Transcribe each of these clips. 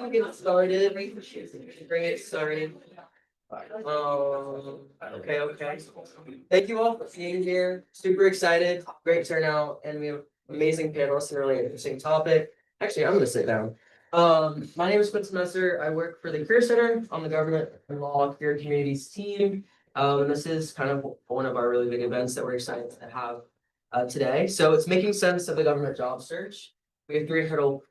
Get started. Bring it started. Okay. Thank you all for being here. Super excited. Great turnout, and we have amazing panelists and a really interesting topic. Actually, I'm going to sit down. My name is Quincy Messer. I work for the Career Center on the Government and Law Career Communities team. And this is kind of one of our really big events that we're excited to have today. So it's making sense of the government job search. We have three incredible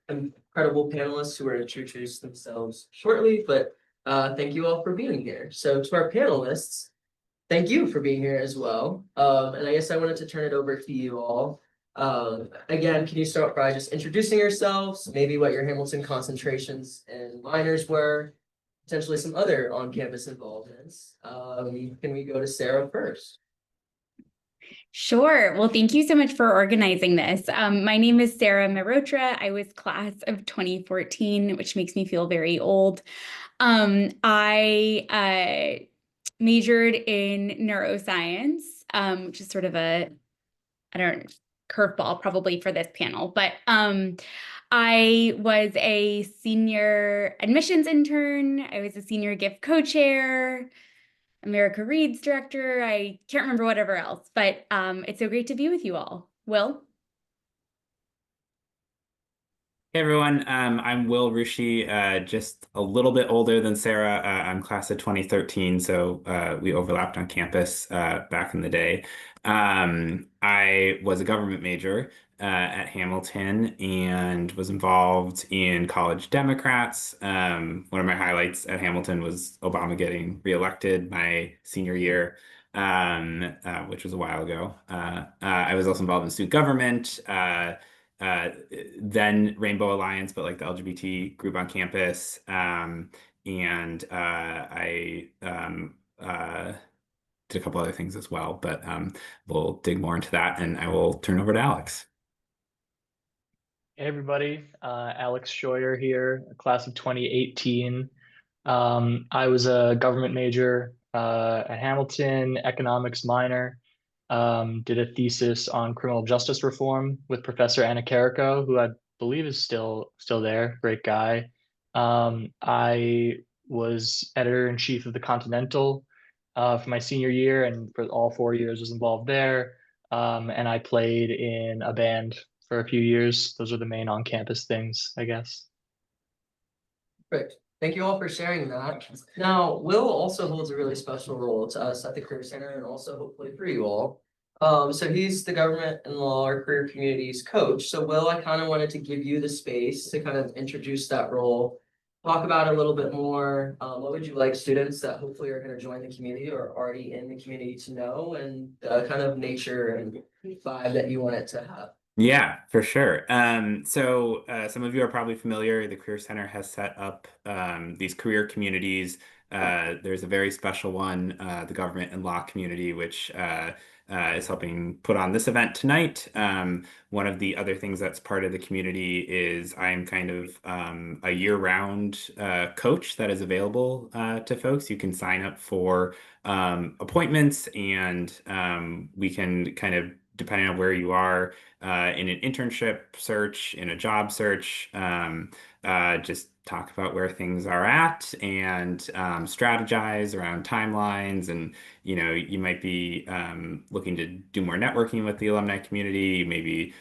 panelists who will introduce themselves shortly, but thank you all for being here. So to our panelists, thank you for being here as well. And I guess I wanted to turn it over to you all. Again, can you start by just introducing yourselves, maybe what your Hamilton concentrations and minors were, potentially some other on-campus involvements. Can we go to Sarah first? Sure. Well, thank you so much for organizing this. My name is Sarah Mehrotra. I was class of 2014, which makes me feel very old. I majored in neuroscience, which is sort of a, I don't know, curveball probably for this panel, but I was a senior admissions intern. I was a senior gift co-chair, America Reads director. I can't remember whatever else, but it's so great to be with you all. Will? Hey everyone, I'm Will Rusche, just a little bit older than Sarah. I'm class of 2013, so we overlapped on campus back in the day. I was a government major at Hamilton and was involved in college Democrats. One of my highlights at Hamilton was Obama getting reelected my senior year, which was a while ago. I was also involved in student government. Then Rainbow Alliance, but like the LGBT group on campus. And I did a couple other things as well, but we'll dig more into that, and I will turn over to Alex. Hey everybody, Alex Scheuer here, class of 2018. I was a government major at Hamilton, economics minor. Did a thesis on criminal justice reform with Professor Anna Carrico, who I believe is still there. Great guy. I was editor-in-chief of the Continental for my senior year, and for all 4 years was involved there. And I played in a band for a few years. Those are the main on-campus things, I guess. Great. Thank you all for sharing that. Now, Will also holds a really special role to us at the Career Center and also hopefully for you all. So he's the Government and Law or Career Communities coach. So Will, I kind of wanted to give you the space to kind of introduce that role, talk about it a little bit more. What would you like students that hopefully are going to join the community or are already in the community to know, and kind of nature and vibe that you want it to have? Yeah, for sure. So some of you are probably familiar. The Career Center has set up these career communities. There's a very special one, the Government and Law community, which is helping put on this event tonight. One of the other things that's part of the community is I'm kind of a year-round coach that is available to folks. You can sign up for appointments, and we can kind of, depending on where you are in an internship search, in a job search, just talk about where things are at and strategize around timelines. And, you know, you might be looking to do more networking with the alumni community, maybe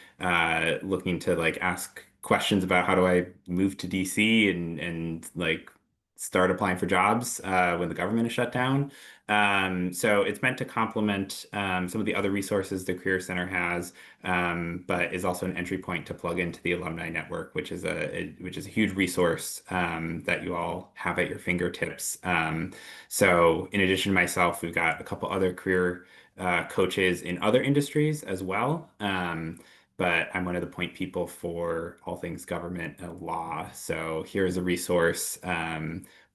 looking to like ask questions about how do I move to DC and like start applying for jobs when the government is shut down. So it's meant to complement some of the other resources the Career Center has, but is also an entry point to plug into the alumni network, which is a huge resource that you all have at your fingertips. So in addition to myself, we've got a couple other career coaches in other industries as well. But I'm one of the point people for all things government and law. So here's a resource,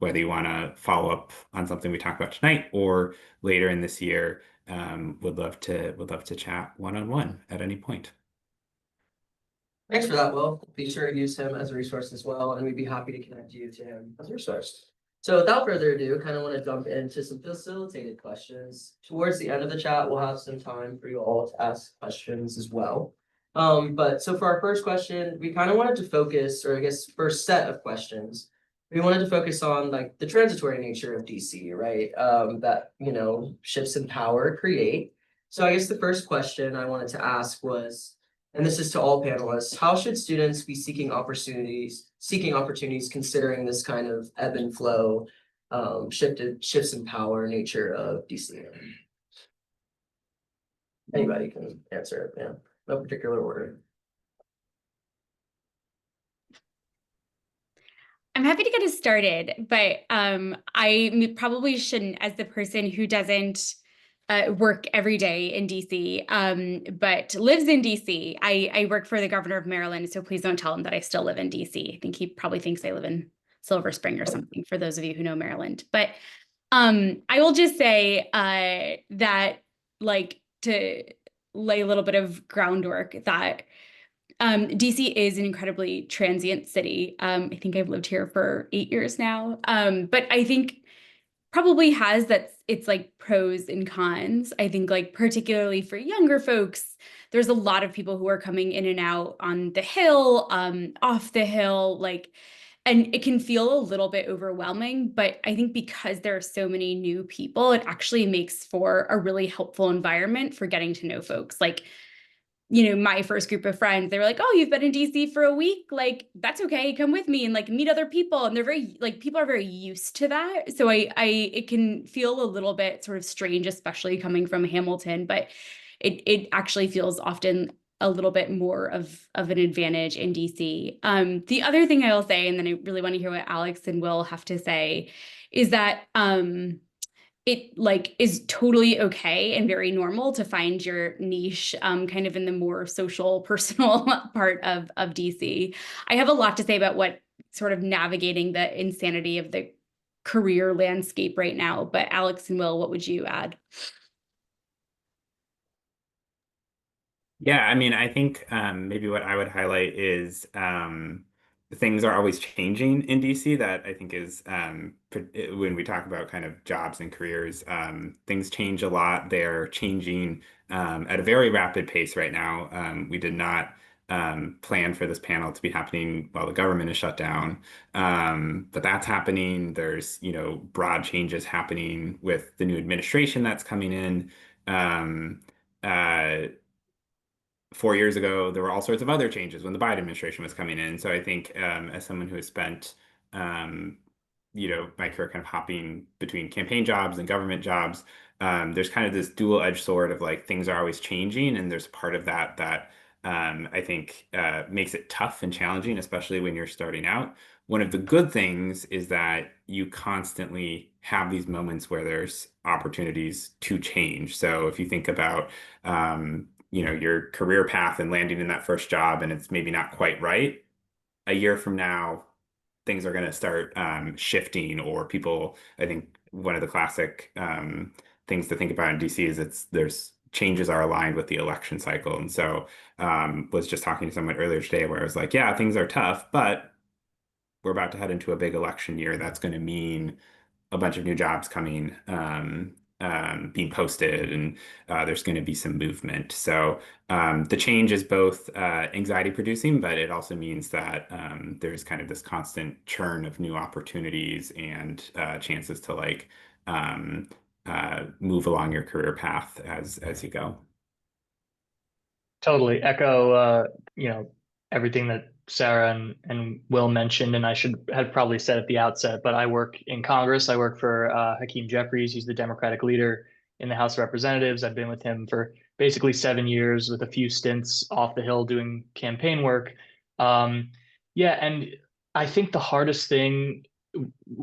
whether you want to follow up on something we talked about tonight or later in this year. Would love to chat one-on-one at any point. Thanks for that, Will. Be sure to use him as a resource as well, and we'd be happy to connect you to him as a resource. So without further ado, kind of want to jump into some facilitated questions. Towards the end of the chat, we'll have some time for you all to ask questions as well. But so for our first question, we kind of wanted to focus, or I guess first set of questions, we wanted to focus on like the transitory nature of DC, right? That, you know, shifts in power create. So I guess the first question I wanted to ask was, and this is to all panelists, how should students be seeking opportunities considering this kind of ebb and flow, shifts in power nature of DC? Anybody can answer it, yeah, no particular order. I'm happy to get us started, but probably shouldn't, as the person who doesn't work every day in DC, but lives in DC. I work for the governor of Maryland, so please don't tell him that I still live in DC. I think he probably thinks I live in Silver Spring or something, for those of you who know Maryland. But I will just say that, like, to lay a little bit of groundwork, that DC is an incredibly transient city. I think I've lived here for 8 years now. But I think probably has it's like pros and cons. I think, like, particularly for younger folks, there's a lot of people who are coming in and out on the Hill, off the Hill, like, and it can feel a little bit overwhelming, but I think because there are so many new people, it actually makes for a really helpful environment for getting to know folks. Like, you know, my first group of friends, they were like, "Oh, you've been in DC for a week? Like, that's okay. Come with me and, like, meet other people." And they're very, like, people are very used to that. So it can feel a little bit sort of strange, especially coming from Hamilton, but it actually feels often a little bit more of an advantage in DC. The other thing I will say, and then I really want to hear what Alex and Will have to say, is that it, like, is totally okay and very normal to find your niche kind of in the more social, personal part of DC. I have a lot to say about what sort of navigating the insanity of the career landscape right now, but Alex and Will, what would you add? Yeah, I mean, I think maybe what I would highlight is things are always changing in DC. That I think is when we talk about kind of jobs and careers, things change a lot. They're changing at a very rapid pace right now. We did not plan for this panel to be happening while the government is shut down, but that's happening. There's, you know, broad changes happening with the new administration that's coming in. Um, uh, 4 years ago, there were all sorts of other changes when the Biden administration was coming in. So I think, as someone who has spent, um, you know, my career kind of hopping between campaign jobs and government jobs, there's kind of this dual-edged sword of, like, things are always changing, and there's part of that that I think makes it tough and challenging, especially when you're starting out. One of the good things is that you constantly have these moments where there's opportunities to change. So if you think about you know, your career path and landing in that first job and it's maybe not quite right, a year from now, things are going to start shifting, or people, I think one of the classic things to think about in DC is there's changes are aligned with the election cycle. And so was just talking to someone earlier today where I was like, yeah, things are tough, but we're about to head into a big election year. That's going to mean a bunch of new jobs coming, being posted, and there's going to be some movement. So the change is both anxiety producing, but it also means that there's kind of this constant churn of new opportunities and chances to, like, move along your career path as you go. Totally echo, you know, everything that Sarah and Will mentioned, and I should have probably said at the outset, but I work in Congress. I work for Hakeem Jeffries. He's the Democratic leader in the House of Representatives. I've been with him for basically 7 years, with a few stints off the Hill doing campaign work. Yeah, and I think the hardest thing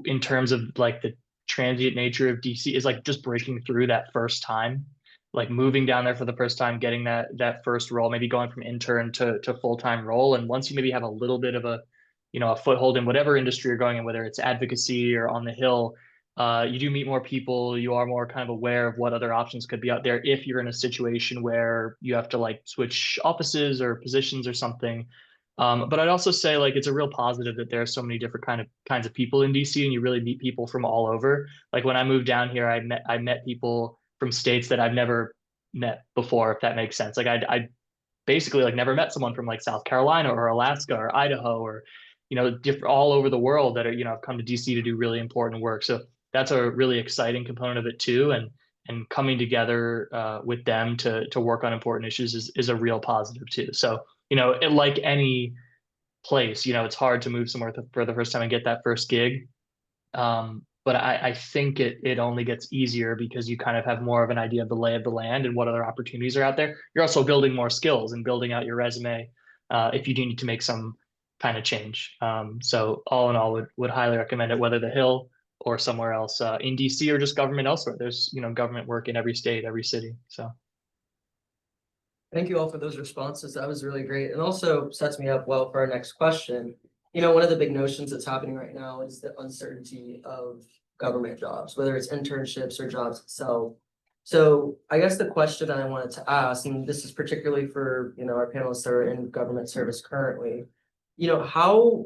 in terms of, like, the transient nature of DC is, like, just breaking through that first time, like moving down there for the first time, getting that first role, maybe going from intern to full-time role. And once you maybe have a little bit of a, you know, a foothold in whatever industry you're going in, whether it's advocacy or on the Hill, you do meet more people. You are more kind of aware of what other options could be out there if you're in a situation where you have to, like, switch offices or positions or something. But I'd also say, like, it's a real positive that there are so many different kinds of people in DC, and you really meet people from all over. Like, when I moved down here, I met people from states that I've never met before, if that makes sense. Like, I basically, like, never met someone from, like, South Carolina or Alaska or Idaho or different all over the world that are, have come to DC to do really important work. So that's a really exciting component of it too. And coming together with them to work on important issues is a real positive too. So, like any place, it's hard to move somewhere for the first time and get that first gig. But I think it only gets easier because you kind of have more of an idea of the lay of the land and what other opportunities are out there. You're also building more skills and building out your resume if you do need to make some kind of change. So all in all, would highly recommend it, whether the Hill or somewhere else in DC or just government elsewhere. There's government work in every state, every city. So. Thank you all for those responses. That was really great, and also sets me up well for our next question. One of the big notions that's happening right now is the uncertainty of government jobs, whether it's internships or jobs itself. So I guess the question I wanted to ask, and this is particularly for, our panelists that are in government service currently, how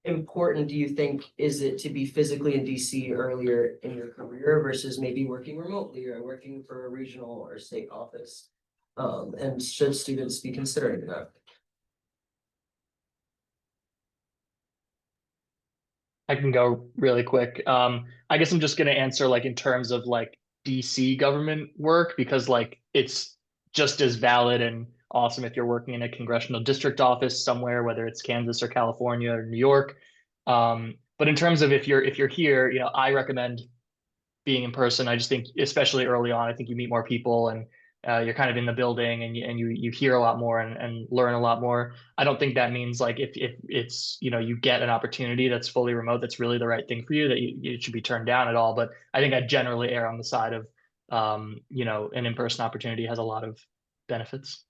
important do you think is it to be physically in DC earlier in your career versus maybe working remotely or working for a regional or state office? And should students be considering that? I can go really quick. I guess I'm just going to answer like in terms of like DC government work, because like it's just as valid and awesome if you're working in a congressional district office somewhere, whether it's Kansas or California or New York. But in terms of if you're here, I recommend being in person. I just think, especially early on, I think you meet more people and you're kind of in the building and you hear a lot more and learn a lot more. I don't think that means like if it's you get an opportunity that's fully remote that's really the right thing for you, that it should be turned down at all. But I think I generally err on the side of an in-person opportunity has a lot of benefits.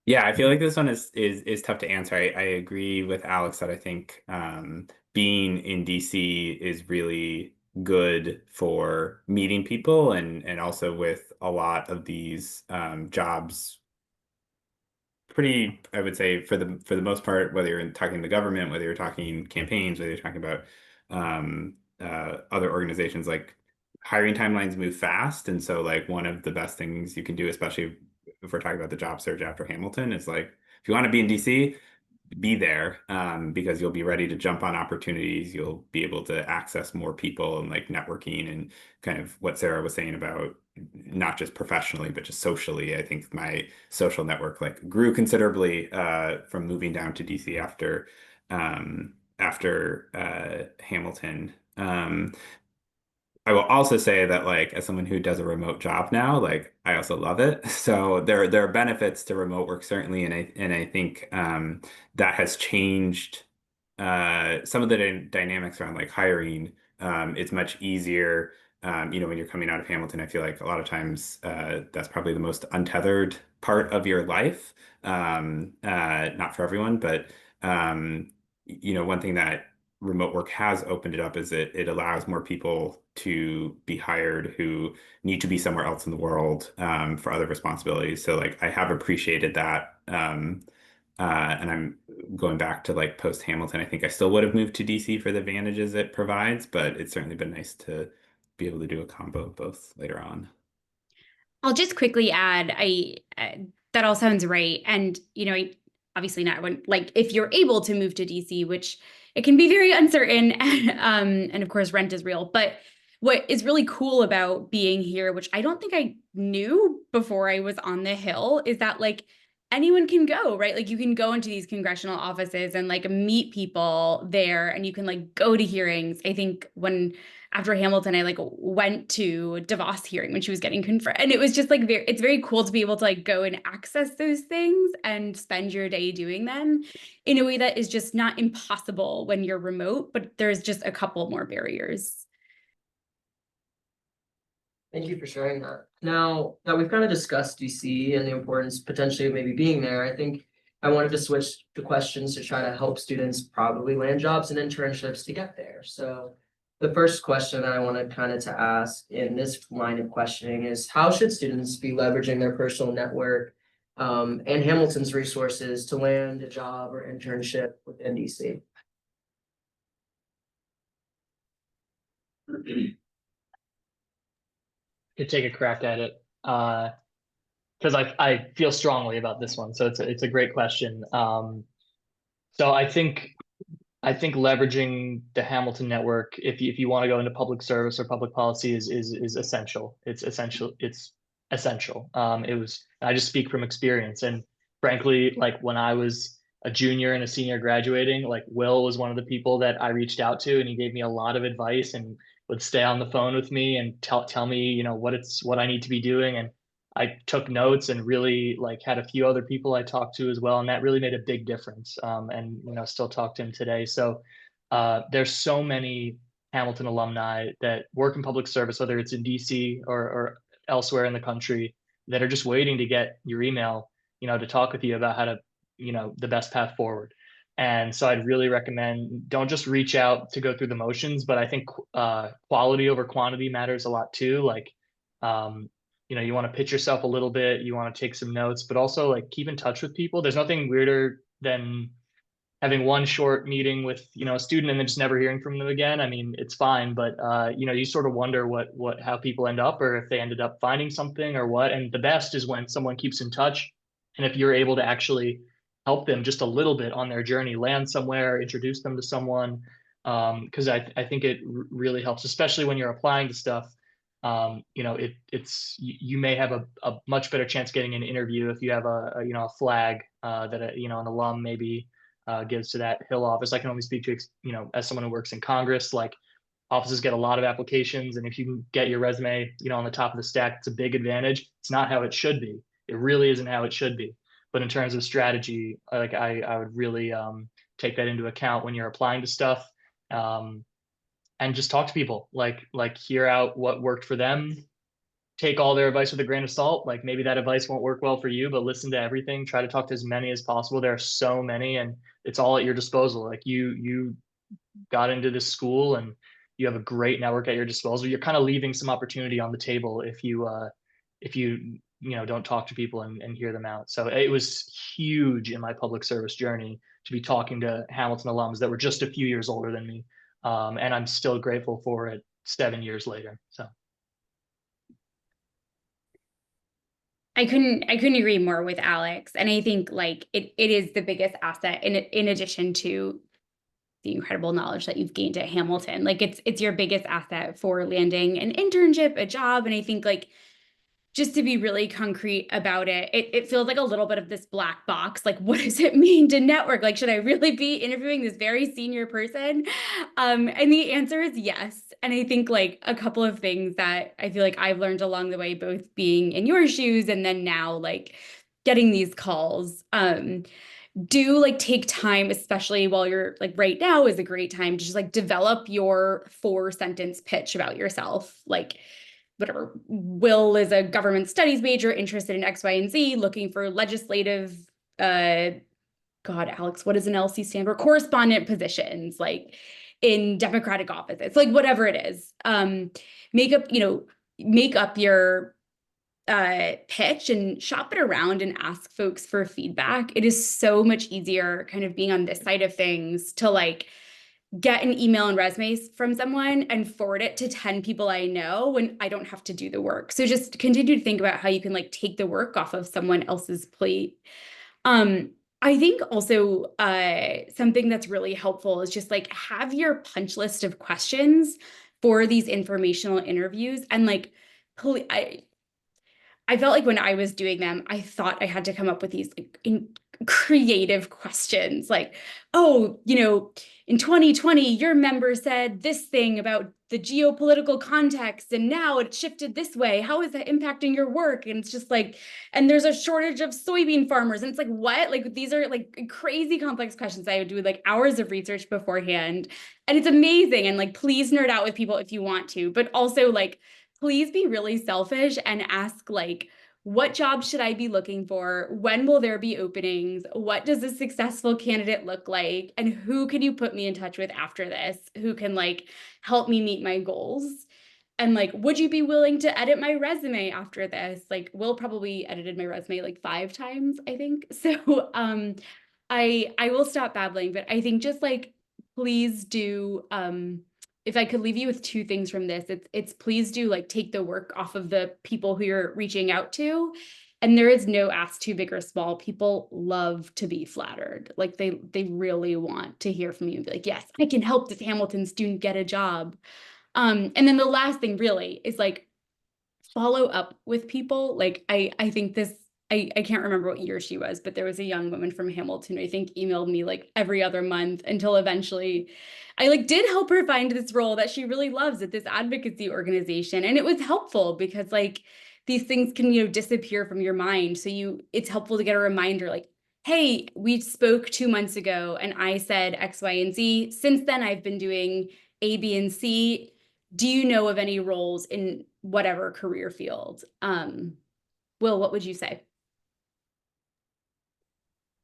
Yeah, I feel like this one is tough to answer. I agree with Alex that I think being in DC is really good for meeting people and also with a lot of these jobs pretty, I would say for the most part, whether you're talking the government, whether you're talking campaigns, whether you're talking about other organizations, like hiring timelines move fast. And so like one of the best things you can do, especially if we're talking about the job search after Hamilton, is like if you want to be in DC, be there because you'll be ready to jump on opportunities. You'll be able to access more people and like networking and kind of what Sarah was saying about not just professionally, but just socially. I think my social network like grew considerably from moving down to DC after Hamilton. I will also say that like as someone who does a remote job now, like I also love it. So there are benefits to remote work certainly, and I think that has changed some of the dynamics around like hiring. It's much easier, when you're coming out of Hamilton. I feel like a lot of times that's probably the most untethered part of your life. Not for everyone, but one thing that remote work has opened it up is it allows more people to be hired who need to be somewhere else in the world for other responsibilities. So like I have appreciated that. And I'm going back to like post Hamilton. I think I still would have moved to DC for the advantages it provides, but it's certainly been nice to be able to do a combo of both later on. I'll just quickly add, that all sounds right. And, obviously not when, like, if you're able to move to DC, which it can be very uncertain, and of course rent is real, but what is really cool about being here, which I don't think I knew before I was on the Hill, is that like anyone can go, right? Like you can go into these congressional offices and like meet people there and you can like go to hearings. I think after Hamilton, I like went to DeVos hearing when she was getting confirmed. And it was just like, it's very cool to be able to like go and access those things and spend your day doing them in a way that is just not impossible when you're remote, but there's just a couple more barriers. Thank you for sharing that. Now that we've kind of discussed DC and the importance potentially of maybe being there, I think I wanted to switch the questions to try to help students probably land jobs and internships to get there. So the first question that I wanted kind of to ask in this line of questioning is how should students be leveraging their personal network and Hamilton's resources to land a job or internship within DC? Could take a crack at it. because I feel strongly about this one. So it's a great question. So I think leveraging the Hamilton network, if you want to go into public service or public policy, is essential. It's essential. It's essential. I just speak from experience, and frankly, like when I was a junior and a senior graduating, like Will was one of the people that I reached out to, and he gave me a lot of advice and would stay on the phone with me and tell me, what I need to be doing. And I took notes and really like had a few other people I talked to as well, and that really made a big difference. And still talk to him today. So there's so many Hamilton alumni that work in public service, whether it's in DC or elsewhere in the country, that are just waiting to get your email, to talk with you about how to, the best path forward. And so I'd really recommend, don't just reach out to go through the motions, but I think quality over quantity matters a lot too. Like, you want to pitch yourself a little bit, you want to take some notes, but also like keep in touch with people. There's nothing weirder than having one short meeting with, a student and then just never hearing from them again. I mean, it's fine, but you sort of wonder how people end up, or if they ended up finding something or what. And the best is when someone keeps in touch. And if you're able to actually help them just a little bit on their journey, land somewhere, introduce them to someone. Because I think it really helps, especially when you're applying to stuff. You may have a much better chance getting an interview if you have a flag that an alum maybe gives to that Hill office. I can only speak to, as someone who works in Congress, like offices get a lot of applications. And if you can get your resume, on the top of the stack, it's a big advantage. It's not how it should be. It really isn't how it should be. But in terms of strategy, like I would really take that into account when you're applying to stuff. And just talk to people, like hear out what worked for them, take all their advice with a grain of salt. Like maybe that advice won't work well for you, but listen to everything, try to talk to as many as possible. There are so many, and it's all at your disposal. Like you got into this school and you have a great network at your disposal. You're kind of leaving some opportunity on the table if you don't talk to people and hear them out. So it was huge in my public service journey to be talking to Hamilton alums that were just a few years older than me. And I'm still grateful for it 7 years later. So I couldn't agree more with Alex. And I think like it is the biggest asset in addition to the incredible knowledge that you've gained at Hamilton. Like it's your biggest asset for landing an internship, a job. And I think like just to be really concrete about it, it feels like a little bit of this black box. Like, what does it mean to network? Like, should I really be interviewing this very senior person? And the answer is yes. And I think like a couple of things that I feel like I've learned along the way, both being in your shoes and then now like getting these calls, do like take time, especially while you're like right now is a great time to just like develop your 4-sentence pitch about yourself. Like, whatever, Will is a government studies major interested in X, Y, and Z, looking for legislative, God, Alex, what does an LC stand for? Correspondent positions, like in Democratic offices, like whatever it is. Make up your pitch and shop it around and ask folks for feedback. It is so much easier kind of being on this side of things to like get an email and resumes from someone and forward it to 10 people I know when I don't have to do the work. So just continue to think about how you can like take the work off of someone else's plate. I think also something that's really helpful is just like have your punch list of questions for these informational interviews. And like, I felt like when I was doing them, I thought I had to come up with these like creative questions like, oh, in 2020, your member said this thing about the geopolitical context, and now it shifted this way. How is that impacting your work? And it's just like, and there's a shortage of soybean farmers. And it's like, what? Like, these are like crazy complex questions I would do like hours of research beforehand. And it's amazing. And like, please nerd out with people if you want to, but also like, please be really selfish and ask like, what jobs should I be looking for? When will there be openings? What does a successful candidate look like? And who can you put me in touch with after this? Who can like help me meet my goals? And like, would you be willing to edit my resume after this? Like, Will probably edited my resume like 5 times, I think. So I will stop babbling, but I think just like, please do, if I could leave you with 2 things from this, it's please do like take the work off of the people who you're reaching out to. And there is no ask too big or small. People love to be flattered. Like they really want to hear from you and be like, yes, I can help this Hamilton student get a job. And then the last thing really is like follow up with people. Like I think this, I can't remember what year she was, but there was a young woman from Hamilton, I think, emailed me like every other month until eventually I like did help her find this role that she really loves at this advocacy organization. And it was helpful because like these things can, disappear from your mind. So it's helpful to get a reminder like, hey, we spoke 2 months ago and I said X, Y, and Z. Since then, I've been doing A, B, and C. Do you know of any roles in whatever career field? Will, what would you say?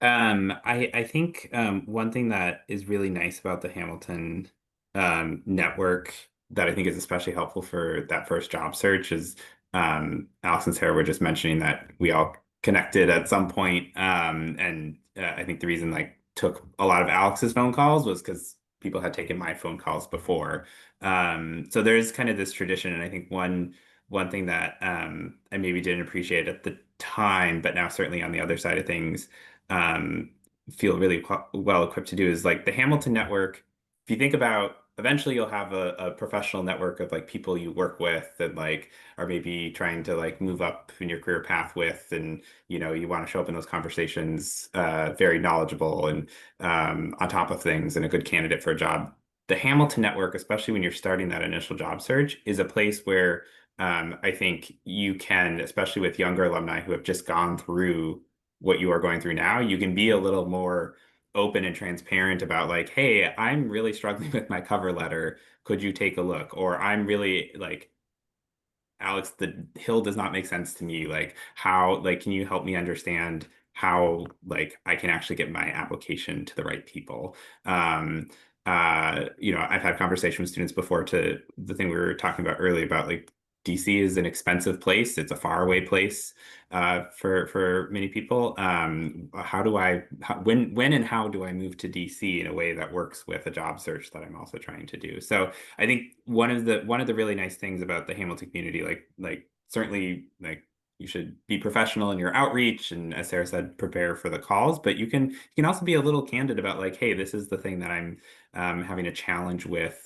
I think one thing that is really nice about the Hamilton network that I think is especially helpful for that first job search is Alex and Sarah were just mentioning that we all connected at some point, and I think the reason like took a lot of Alex's phone calls was because people had taken my phone calls before. So there's kind of this tradition, and I think one thing that I maybe didn't appreciate at the time, but now certainly on the other side of things um, feel really well equipped to do is like the Hamilton network. If you think about eventually you'll have a professional network of like people you work with and like are maybe trying to like move up in your career path with, and you want to show up in those conversations very knowledgeable and on top of things and a good candidate for a job. The Hamilton network, especially when you're starting that initial job search, is a place where I think you can, especially with younger alumni who have just gone through what you are going through now, you can be a little more open and transparent about like, hey, I'm really struggling with my cover letter. Could you take a look? Or I'm really like, Alex, the hill does not make sense to me. Like how, like, can you help me understand how like I can actually get my application to the right people? I've had conversations with students before to the thing we were talking about earlier about like DC is an expensive place. It's a faraway place for many people. When and how do I move to DC in a way that works with a job search that I'm also trying to do? So I think one of the really nice things about the Hamilton community, like certainly like you should be professional in your outreach and as Sarah said, prepare for the calls, but you can also be a little candid about like, hey, this is the thing that I'm having a challenge with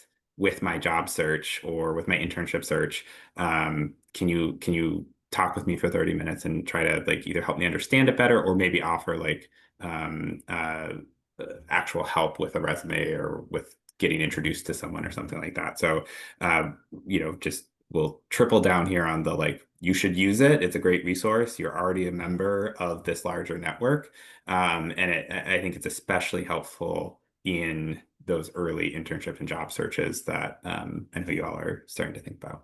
my job search or with my internship search. Can you talk with me for 30 minutes and try to like either help me understand it better or maybe offer like um, uh, actual help with a resume or with getting introduced to someone or something like that. So, just we'll triple down here on the like, you should use it. It's a great resource. You're already a member of this larger network. I think it's especially helpful in those early internship and job searches that I know you all are starting to think about.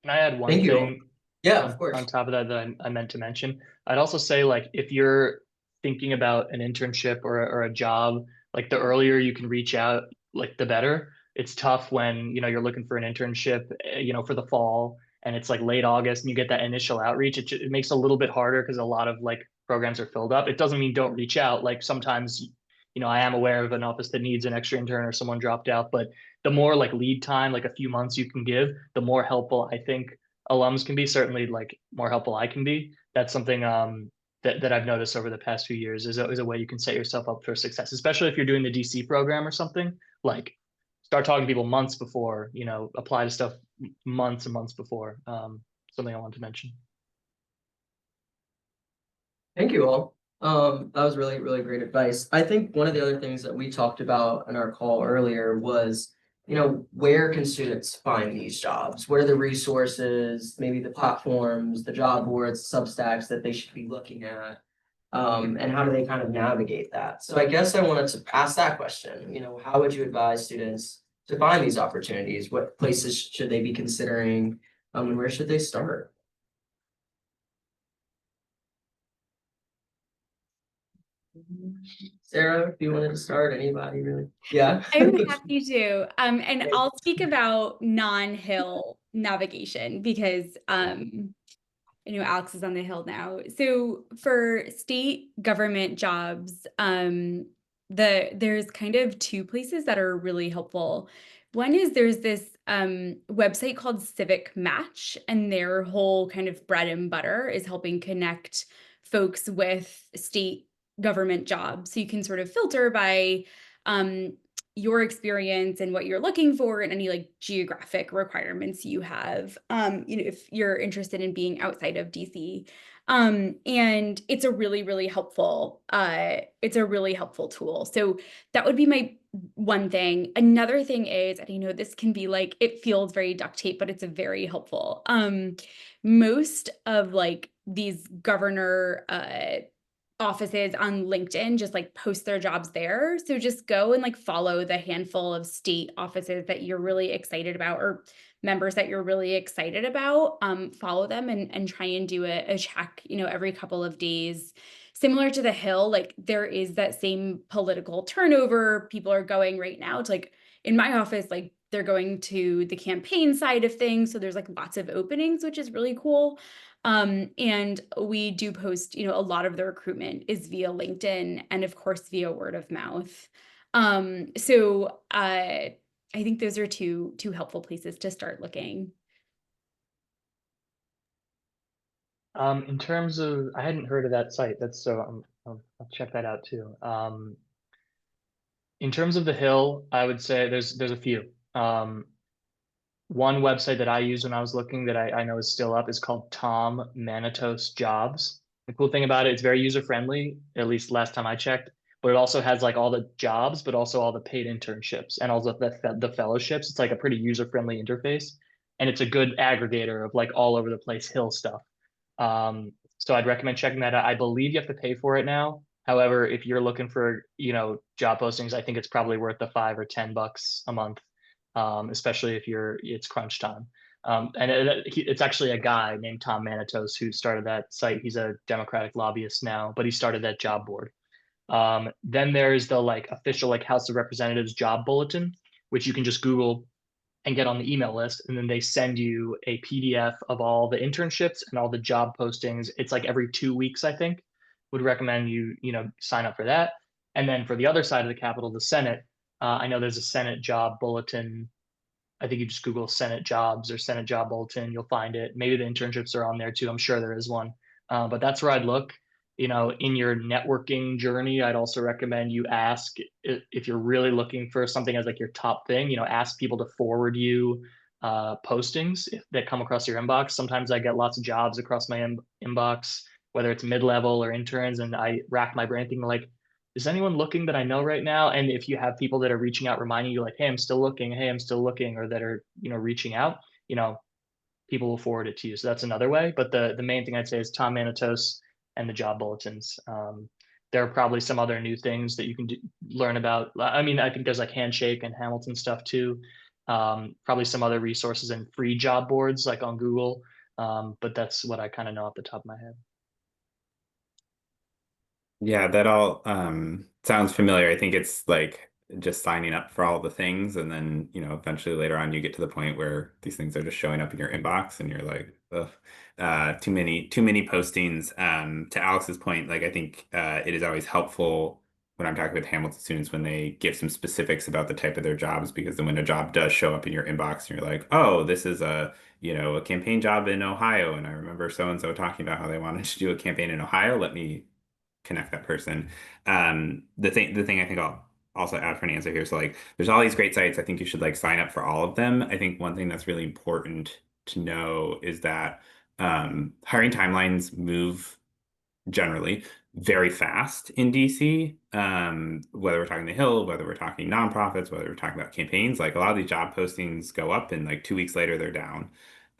Can I add one Thank you. thing Yeah, on, of course. on top of that I meant to mention? I'd also say like if you're thinking about an internship or a job, like the earlier you can reach out, like the better. It's tough when you're looking for an internship, for the fall, and it's like late August, and you get that initial outreach. It makes it a little bit harder because a lot of like programs are filled up. It doesn't mean don't reach out. Like sometimes, I am aware of an office that needs an extra intern or someone dropped out, but the more like lead time, like a few months you can give, the more helpful I think alums can be. Certainly like more helpful I can be. That's something that I've noticed over the past few years is a way you can set yourself up for success, especially if you're doing the DC program or something. Like start talking to people months before, apply to stuff months and months before. Something I wanted to mention. Thank you all. That was really, really great advice. I think one of the other things that we talked about in our call earlier was, where can students find these jobs? What are the resources, maybe the platforms, the job boards, Substacks that they should be looking at? And how do they kind of navigate that? So I guess I wanted to ask that question, how would you advise students to find these opportunities? What places should they be considering? And where should they start? Sarah, if you wanted to start, anybody really? Yeah. I'm happy to. And I'll speak about non-Hill navigation because I know Alex is on the Hill now. So for state government jobs, there's kind of two places that are really helpful One is there's this website called Civic Match, and their whole kind of bread and butter is helping connect folks with state government jobs. So you can sort of filter by your experience and what you're looking for and any like geographic requirements you have. If you're interested in being outside of DC. And it's a really helpful, tool. So that would be my one thing. Another thing is, and I know this can be like, it feels very duct tape, but it's a very helpful. Most of like these governor offices on LinkedIn just like post their jobs there. So just go and like follow the handful of state offices that you're really excited about, or members that you're really excited about. Follow them and try and do a check, every couple of days. Similar to the Hill, like there is that same political turnover. People are going right now to like in my office, like they're going to the campaign side of things. So there's like lots of openings, which is really cool. And we do post, a lot of the recruitment is via LinkedIn and of course via word of mouth. So I think those are two helpful places to start looking. In terms of, I hadn't heard of that site. That's so I'll check that out too. In terms of the Hill, I would say there's a few. One website that I used when I was looking that I know is still up is called Tom Manitos Jobs. The cool thing about it, it's very user friendly, at least last time I checked, but it also has like all the jobs, but also all the paid internships and also the fellowships. It's like a pretty user friendly interface, and it's a good aggregator of like all over the place Hill stuff. So I'd recommend checking that out. I believe you have to pay for it now. However, if you're looking for, job postings, I think it's probably worth the $5 or $10 a month, especially if it's crunch time. And it's actually a guy named Tom Manitos who started that site. He's a Democratic lobbyist now, but he started that job board. Then there's the like official like House of Representatives job bulletin, which you can just Google and get on the email list. And then they send you a PDF of all the internships and all the job postings. It's like every 2 weeks, I think. Would recommend you, sign up for that. And then for the other side of the Capitol, the Senate, I know there's a Senate job bulletin. I think you just Google Senate jobs or Senate job bulletin, you'll find it. Maybe the internships are on there too. I'm sure there is one. But that's where I'd look. In your networking journey, I'd also recommend you ask if you're really looking for something as like your top thing, ask people to forward you postings that come across your inbox. Sometimes I get lots of jobs across my inbox, whether it's mid-level or interns, and I rack my brain thinking like, is anyone looking that I know right now? And if you have people that are reaching out, reminding you like, hey, I'm still looking, or that are, reaching out, people will forward it to you. So that's another way. But the main thing I'd say is Tom Manitos and the job bulletins. There are probably some other new things that you can learn about. I mean, I think there's like Handshake and Hamilton stuff too. Probably some other resources and free job boards like on Google. But that's what I kind of know off the top of my head. Yeah, that all sounds familiar. I think it's like just signing up for all the things, and then, eventually later on you get to the point where these things are just showing up in your inbox and you're like, ugh, too many postings. To Alex's point, like I think it is always helpful when I'm talking with Hamilton students when they give some specifics about the type of their jobs, because then when a job does show up in your inbox and you're like, oh, this is a campaign job in Ohio, and I remember so and so talking about how they wanted to do a campaign in Ohio. Let me connect that person. The thing I think I'll also add for an answer here. So like there's all these great sites. I think you should like sign up for all of them. I think one thing that's really important to know is that hiring timelines move generally very fast in DC. Whether we're talking the Hill, whether we're talking nonprofits, whether we're talking about campaigns, like a lot of these job postings go up and like 2 weeks later they're down.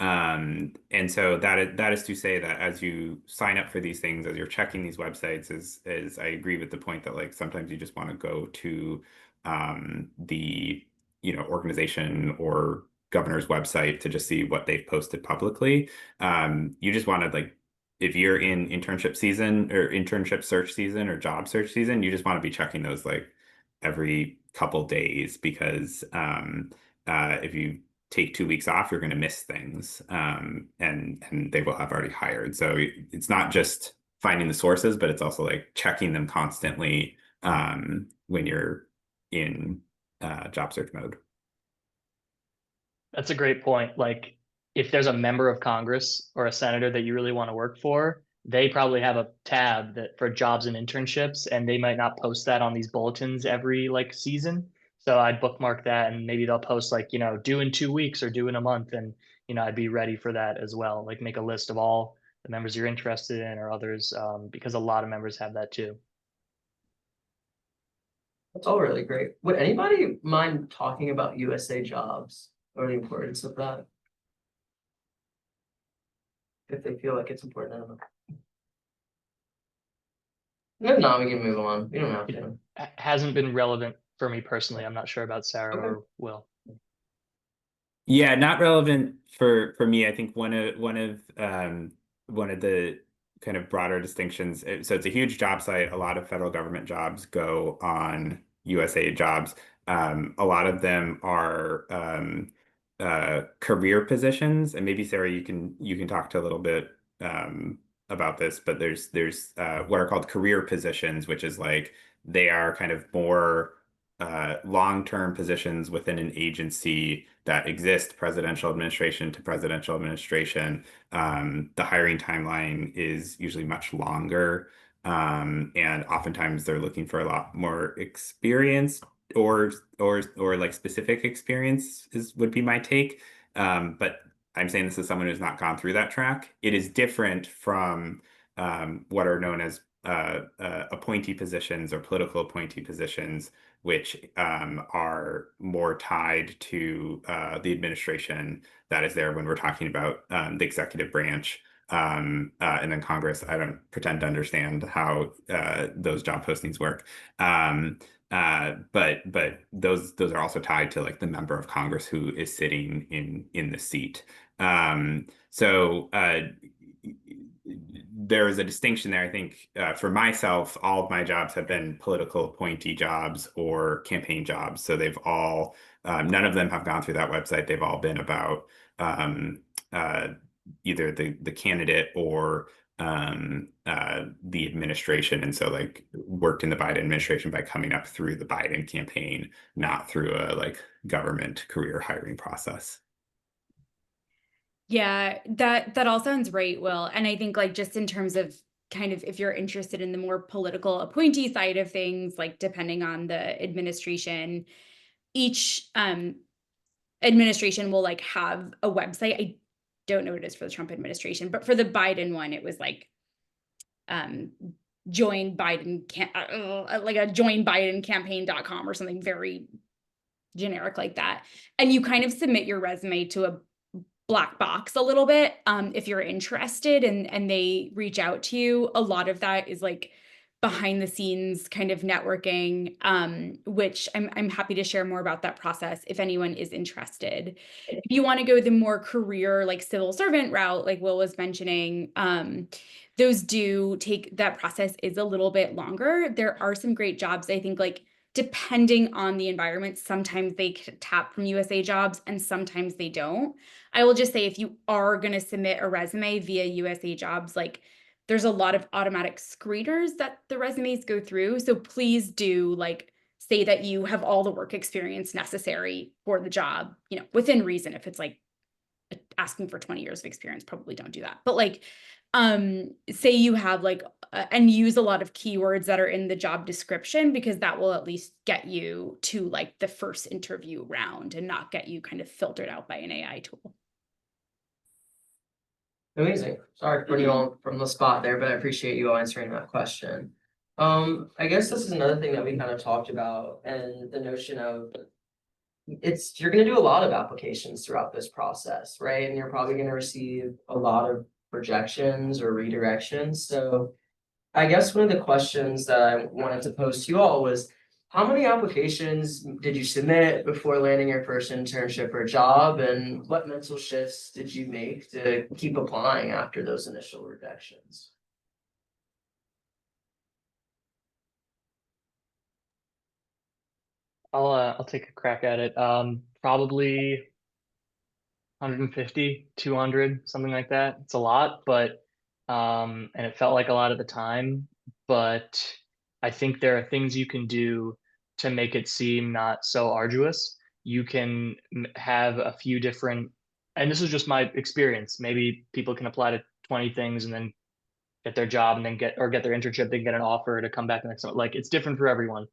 And so that is to say that as you sign up for these things, as you're checking these websites, is I agree with the point that like sometimes you just want to go to the organization or governor's website to just see what they've posted publicly. You just want to like, if you're in internship season or internship search season or job search season, you just want to be checking those like every couple days, because if you take 2 weeks off, you're going to miss things, and they will have already hired. So it's not just finding the sources, but it's also like checking them constantly when you're in job search mode. That's a great point. Like, if there's a member of Congress or a senator that you really want to work for, they probably have a tab that for jobs and internships, and they might not post that on these bulletins every like season. So I'd bookmark that, and maybe they'll post like, due in 2 weeks or due in a month, and I'd be ready for that as well. Like, make a list of all the members you're interested in or others, because a lot of members have that too. That's all really great. Would anybody mind talking about USA jobs or the importance of that? If they feel like it's important, I don't know. If not, we can move on. We don't have to. Hasn't been relevant for me personally. I'm not sure about Sarah Okay. or Will. Yeah, not relevant for me. I think one of the kind of broader distinctions. So it's a huge job site. A lot of federal government jobs go on USA Jobs. A lot of them are career positions, and maybe Sarah, you can talk to a little bit about this. But there's what are called career positions, which is like they are kind of more long-term positions within an agency that exist presidential administration to presidential administration. The hiring timeline is usually much longer. And oftentimes they're looking for a lot more experience or like specific experience would be my take. But I'm saying this as someone who's not gone through that track. It is different from what are known as appointee positions or political appointee positions, which are more tied to the administration that is there when we're talking about the executive branch. And then Congress, I don't pretend to understand how those job postings work. But those are also tied to like the member of Congress who is sitting in the seat. So there is a distinction there. I think for myself, all of my jobs have been political appointee jobs or campaign jobs. So they've all, none of them have gone through that website. They've all been about either the candidate or the administration. And so like worked in the Biden administration by coming up through the Biden campaign, not through a like government career hiring process. Yeah, that all sounds right, Will. And I think like just in terms of kind of if you're interested in the more political appointee side of things, like depending on the administration, each administration will like have a website. I don't know what it is for the Trump administration, but for the Biden one, it was like join Biden like a joinbidencampaign.com or something very generic like that. And you kind of submit your resume to a black box a little bit if you're interested and they reach out to you. A lot of that is like behind the scenes kind of networking, which I'm happy to share more about that process if anyone is interested. If you want to go the more career like civil servant route, like Will was mentioning, those do take, that process is a little bit longer. There are some great jobs, I think, like depending on the environment, sometimes they tap from USA Jobs and sometimes they don't. I will just say if you are going to submit a resume via USA Jobs, like there's a lot of automatic screeners that the resumes go through. So please do like say that you have all the work experience necessary for the job, within reason. If it's like asking for 20 years of experience, probably don't do that. But like say you have like and use a lot of keywords that are in the job description, because that will at least get you to like the first interview round and not get you kind of filtered out by an AI tool. Amazing. Sorry for putting you all from the spot there, but I appreciate you all answering that question. I guess this is another thing that we kind of talked about, and the notion of you're going to do a lot of applications throughout this process, right? And you're probably going to receive a lot of rejections or redirections. So I guess one of the questions that I wanted to pose to you all was, how many applications did you submit before landing your first internship or job? And what mental shifts did you make to keep applying after those initial rejections? I'll take a crack at it. Probably 150, 200, something like that. It's a lot, but and it felt like a lot at the time, but I think there are things you can do to make it seem not so arduous. you can have a few different, and this is just my experience. Maybe people can apply to 20 things and then get their job and then get their internship, they get an offer to come back the next summer. Like it's different for everyone.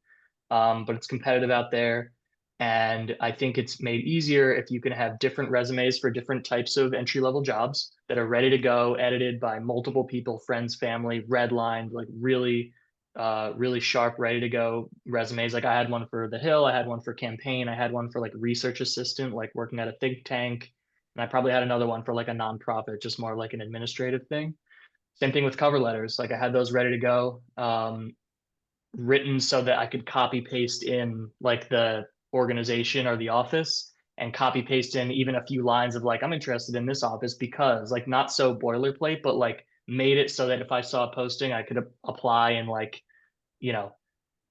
But it's competitive out there. And I think it's made easier if you can have different resumes for different types of entry level jobs that are ready to go, edited by multiple people, friends, family, redlined, like really, really sharp, ready to go resumes. Like I had one for the Hill, I had one for campaign, I had one for like research assistant, like working at a think tank. And I probably had another one for like a nonprofit, just more like an administrative thing. Same thing with cover letters. Like I had those ready to go. Written so that I could copy paste in like the organization or the office and copy paste in even a few lines of like, I'm interested in this office because like not so boilerplate, but like made it so that if I saw a posting, I could apply in like, you know,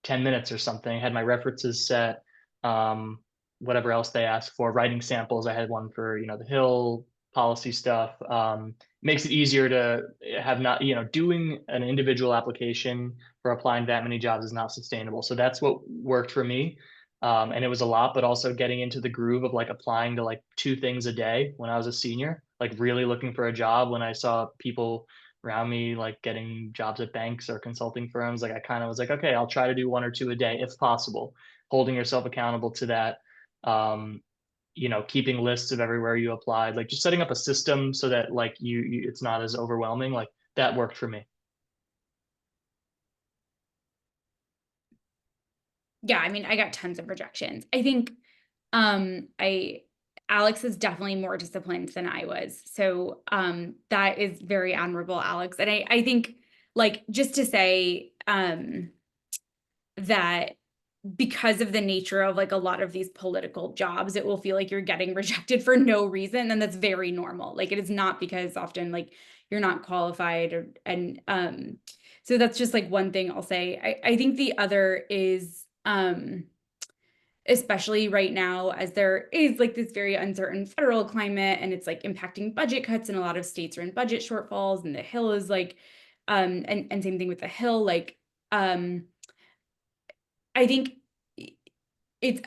10 minutes or something, had my references set, whatever else they asked for, writing samples. I had one for, the Hill policy stuff. Makes it easier to have not, doing an individual application for applying that many jobs is not sustainable. So that's what worked for me. And it was a lot, but also getting into the groove of like applying to like 2 things a day when I was a senior, like really looking for a job when I saw people around me like getting jobs at banks or consulting firms. Like I kind of was like, okay, I'll try to do 1 or 2 a day if possible, holding yourself accountable to that. Keeping lists of everywhere you applied, like just setting up a system so that like you it's not as overwhelming. Like that worked for me. Yeah, I mean, I got tons of rejections. I think I Alex is definitely more disciplined than I was. So that is very admirable, Alex. And I think like just to say that because of the nature of like a lot of these political jobs, it will feel like you're getting rejected for no reason. And that's very normal. Like it is not because often like you're not qualified and so that's just like one thing I'll say. I think the other is especially right now as there is like this very uncertain federal climate and it's like impacting budget cuts and a lot of states are in budget shortfalls and the Hill is like and same thing with the Hill, like I think it's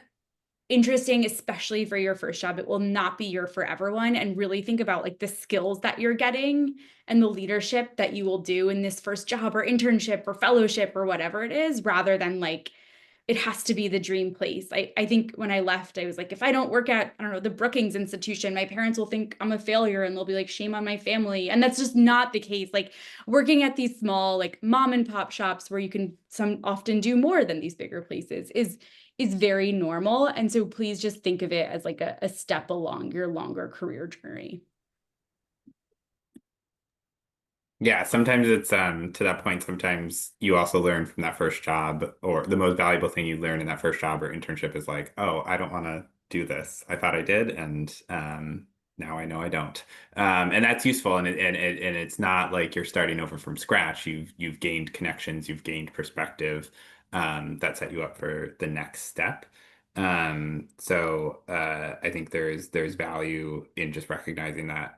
interesting, especially for your first job. It will not be your forever one, and really think about like the skills that you're getting and the leadership that you will do in this first job or internship or fellowship or whatever it is, rather than like it has to be the dream place. I think when I left, I was like, if I don't work at, I don't know, the Brookings Institution, my parents will think I'm a failure and they'll be like, shame on my family. And that's just not the case. Like working at these small, like mom and pop shops where you can often do more than these bigger places is very normal. And so please just think of it as like a step along your longer career journey. Yeah, sometimes it's to that point, sometimes you also learn from that first job, or the most valuable thing you learn in that first job or internship is like, oh, I don't want to do this. I thought I did, and now I know I don't. And that's useful, and it's not like you're starting over from scratch. You've gained connections, you've gained perspective, that set you up for the next step. I think there's value in just recognizing that.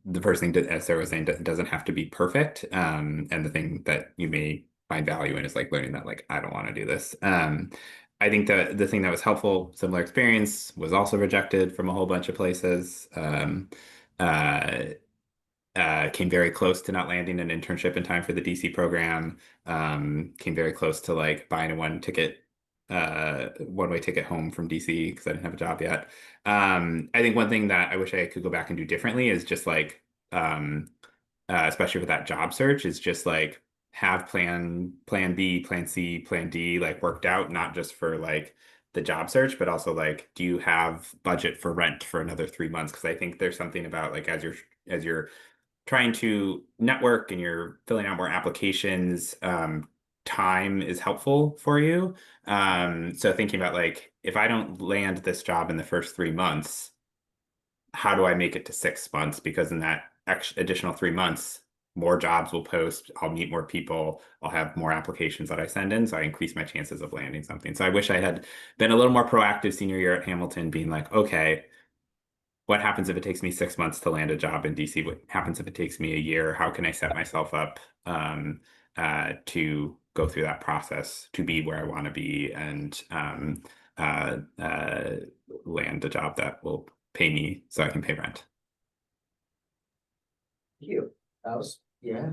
The first thing, as Sarah was saying, doesn't have to be perfect. And the thing that you may find value in is like learning that like I don't want to do this. I think that the thing that was helpful, similar experience, was also rejected from a whole bunch of places. Uh, came very close to not landing an internship in time for the DC program. Came very close to like buying a one-way ticket home from DC because I didn't have a job yet. I think one thing that I wish I could go back and do differently is just like, especially with that job search, is just like have plan B, plan C, plan D like worked out, not just for like the job search, but also like, do you have budget for rent for another 3 months? Because I think there's something about like as you're trying to network and you're filling out more applications, time is helpful for you. So thinking about like, if I don't land this job in the first 3 months, how do I make it to 6 months? Because in that additional 3 months, more jobs will post, I'll meet more people, I'll have more applications that I send in, so I increase my chances of landing something. So I wish I had been a little more proactive senior year at Hamilton, being like, okay, what happens if it takes me 6 months to land a job in DC? What happens if it takes me a year? How can I set myself up to go through that process to be where I want to be and land a job that will pay me so I can pay rent. Thank you. That was, yeah.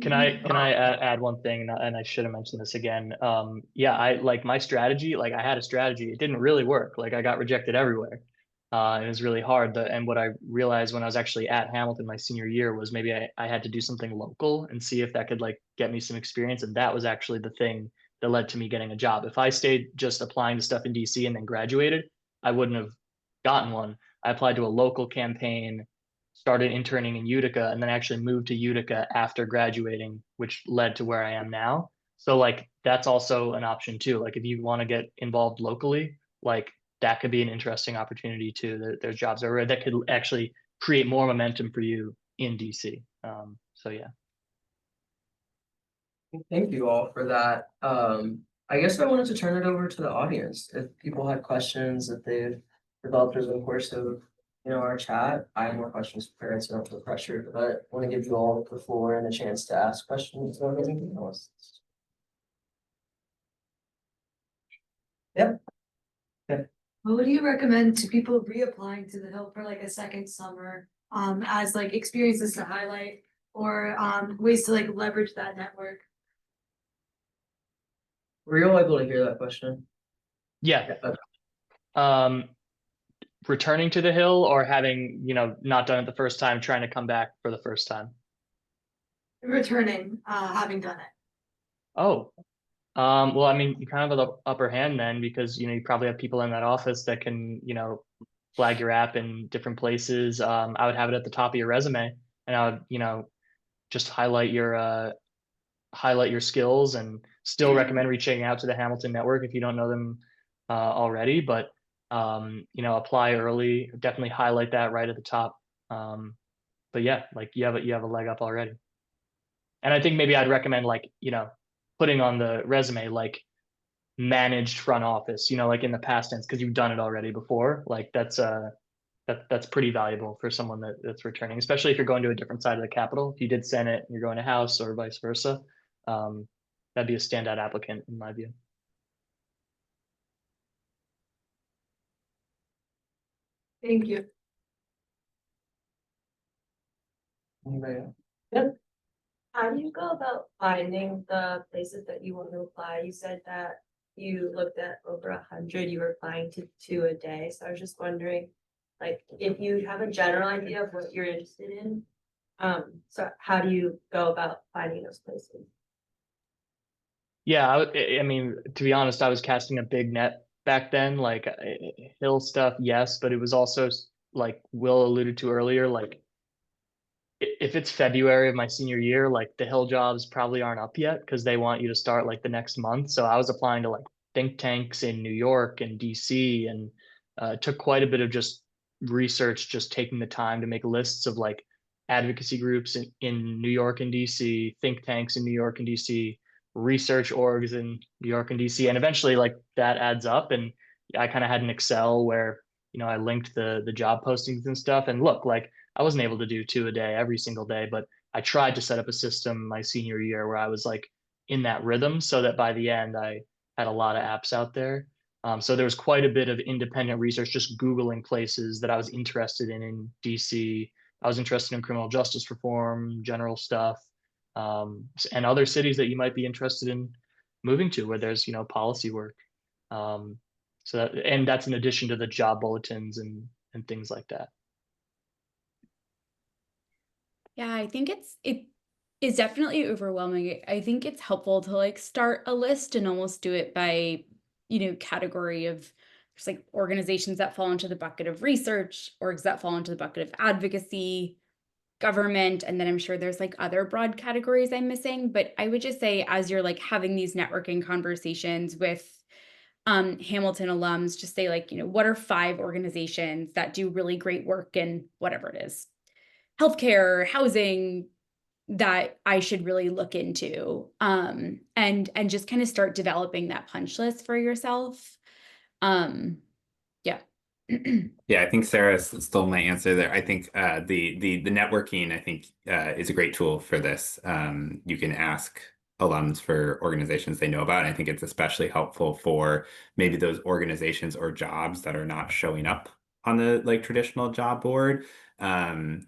Can I add one thing, and I should have mentioned this again. Yeah, I like my strategy. Like I had a strategy. It didn't really work. Like I got rejected everywhere. It was really hard. And what I realized when I was actually at Hamilton my senior year was maybe I had to do something local and see if that could like get me some experience. And that was actually the thing that led to me getting a job. If I stayed just applying to stuff in DC and then graduated, I wouldn't have gotten one. I applied to a local campaign, started interning in Utica, and then actually moved to Utica after graduating, which led to where I am now. So like that's also an option too. Like if you want to get involved locally, like that could be an interesting opportunity too. There's jobs that could actually create more momentum for you in DC. So yeah. Thank you all for that. I guess I wanted to turn it over to the audience. If people had questions that they've developed over the course of, our chat, I have more questions prepared, so don't feel pressured, but I want to give you all the floor and a chance to ask questions or anything else. Yep. What would you recommend to people reapplying to the Hill for like a second summer, as like experiences to highlight or ways to like leverage that network? Were you all able to hear that question? Yeah. Okay. Returning to the Hill or having, not done it the first time, trying to come back for the first time? Returning, having done it. Oh, well, I mean, you kind of have the upper hand then because, you probably have people in that office that can, flag your app in different places. I would have it at the top of your resume and I would, just highlight your skills and still recommend reaching out to the Hamilton network if you don't know them already, but apply early, definitely highlight that right at the top. But yeah, like you have a leg up already. And I think maybe I'd recommend like, putting on the resume, like managed front office, like in the past tense, because you've done it already before. Like that's pretty valuable for someone that's returning, especially if you're going to a different side of the Capitol. If you did Senate, you're going to House or vice versa. That'd be a standout applicant in my view. Thank you. Anybody else? How do you go about finding the places that you want to apply? You said that you looked at over 100, you were applying to 2 a day. So I was just wondering, like, if you have a general idea of what you're interested in, so how do you go about finding those places? Yeah, I mean, to be honest, I was casting a big net back then, like Hill stuff, yes, but it was also like Will alluded to earlier, like if it's February of my senior year, like the Hill jobs probably aren't up yet because they want you to start like the next month. So I was applying to like think tanks in New York and DC, and it took quite a bit of just research, just taking the time to make lists of like advocacy groups in New York and DC, think tanks in New York and DC, research orgs in New York and DC, and eventually like that adds up. And I kind of had an Excel where I linked the job postings and stuff. And look, like I wasn't able to do 2 a day every single day, but I tried to set up a system my senior year where I was like in that rhythm so that by the end I had a lot of apps out there. So there was quite a bit of independent research, just Googling places that I was interested in DC. I was interested in criminal justice reform, general stuff, and other cities that you might be interested in moving to where there's, policy work. And that's in addition to the job bulletins and things like that. Yeah, I think it is definitely overwhelming. I think it's helpful to like start a list and almost do it by, category of there's like organizations that fall into the bucket of research, orgs that fall into the bucket of advocacy, government, and then I'm sure there's like other broad categories I'm missing. But I would just say as you're like having these networking conversations with Hamilton alums, just say like, what are 5 organizations that do really great work in whatever it is, healthcare, housing, that I should really look into, and just kind of start developing that punch list for yourself. Yeah. Yeah, I think Sarah stole my answer there. I think the networking, I think, is a great tool for this. You can ask alums for organizations they know about. And I think it's especially helpful for maybe those organizations or jobs that are not showing up on the like traditional job board. Um,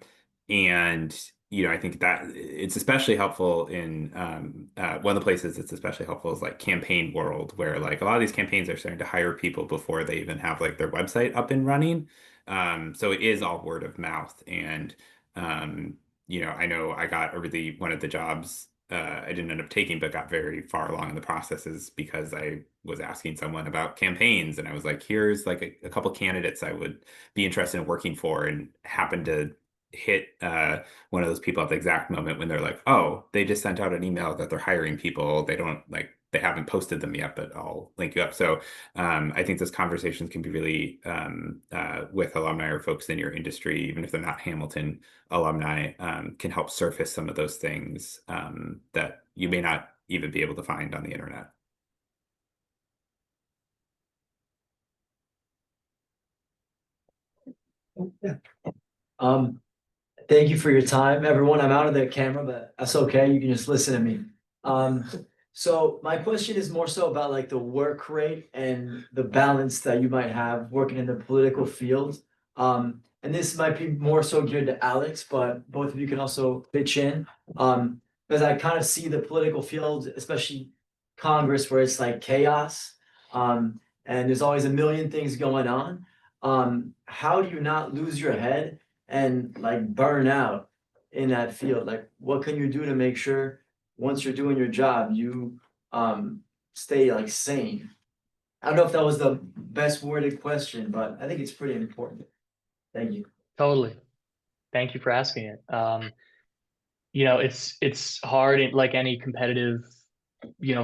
and I think that it's especially helpful in one of the places it's especially helpful is like campaign world, where like a lot of these campaigns are starting to hire people before they even have like their website up and running. So it is all word of mouth. And um, I know I got a really one of the jobs I didn't end up taking, but got very far along in the processes because I was asking someone about campaigns, and I was like, here's like a couple candidates I would be interested in working for, and happened to hit one of those people at the exact moment when they're like, oh, they just sent out an email that they're hiring people. They haven't posted them yet, but I'll link you up. So I think those conversations can be really with alumni or folks in your industry, even if they're not Hamilton alumni, can help surface some of those things that you may not even be able to find on the internet. Yeah. Thank you for your time, everyone. I'm out of the camera, but that's okay. You can just listen to me. So my question is more so about like the work rate and the balance that you might have working in the political field. And this might be more so geared to Alex, but both of you can also pitch in. Because I kind of see the political field, especially Congress, where it's like chaos. And there's always a million things going on. How do you not lose your head and like burn out in that field? Like, what can you do to make sure once you're doing your job, you stay like sane? I don't know if that was the best worded question, but I think it's pretty important. Thank you. Totally. Thank you for asking it. It's hard in like any competitive,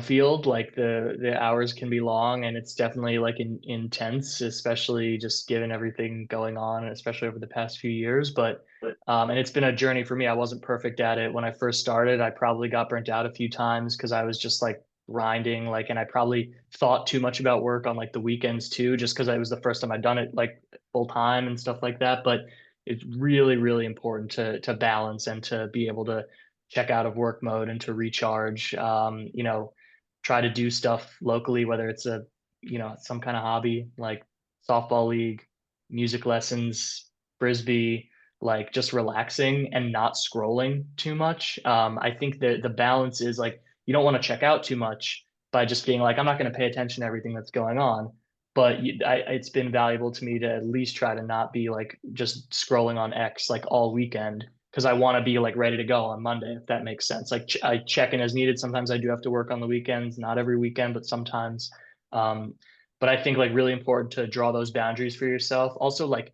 field. Like the hours can be long, and it's definitely like intense, especially just given everything going on, especially over the past few years. But and it's been a journey for me. I wasn't perfect at it when I first started. I probably got burnt out a few times because I was just like grinding, like, and I probably thought too much about work on like the weekends too, just because it was the first time I'd done it like full time and stuff like that. But it's really, really important to balance and to be able to check out of work mode and to recharge. Try to do stuff locally, whether it's some kind of hobby like softball league, music lessons, frisbee, like just relaxing and not scrolling too much. I think that the balance is like you don't want to check out too much by just being like, I'm not going to pay attention to everything that's going on. But it's been valuable to me to at least try to not be like just scrolling on X like all weekend, because I want to be like ready to go on Monday, if that makes sense. Like I check in as needed. Sometimes I do have to work on the weekends, not every weekend, but sometimes. But I think like really important to draw those boundaries for yourself. Also, like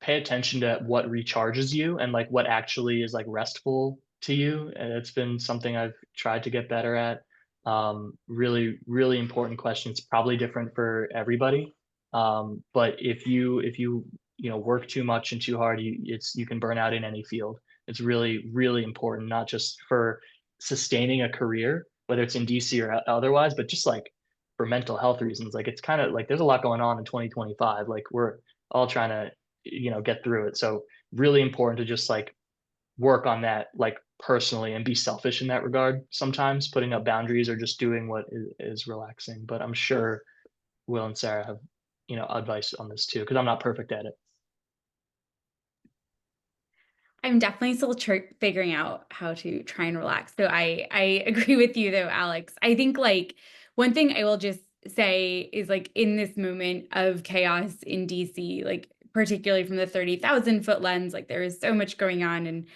pay attention to what recharges you and like what actually is like restful to you. And it's been something I've tried to get better at. Really, really important question. It's probably different for everybody. But if you work too much and too hard, you can burn out in any field. It's really, really important, not just for sustaining a career, whether it's in DC or otherwise, but just like for mental health reasons. Like it's kind of like there's a lot going on in 2025. Like we're all trying to get through it. So really important to just like work on that like personally and be selfish in that regard, sometimes putting up boundaries or just doing what is relaxing. But I'm sure Will and Sarah have advice on this too, because I'm not perfect at it. I'm definitely still figuring out how to try and relax. So I agree with you though, Alex. I think like one thing I will just say is like in this moment of chaos in DC, like particularly from the 30,000 foot lens, like there is so much going on, and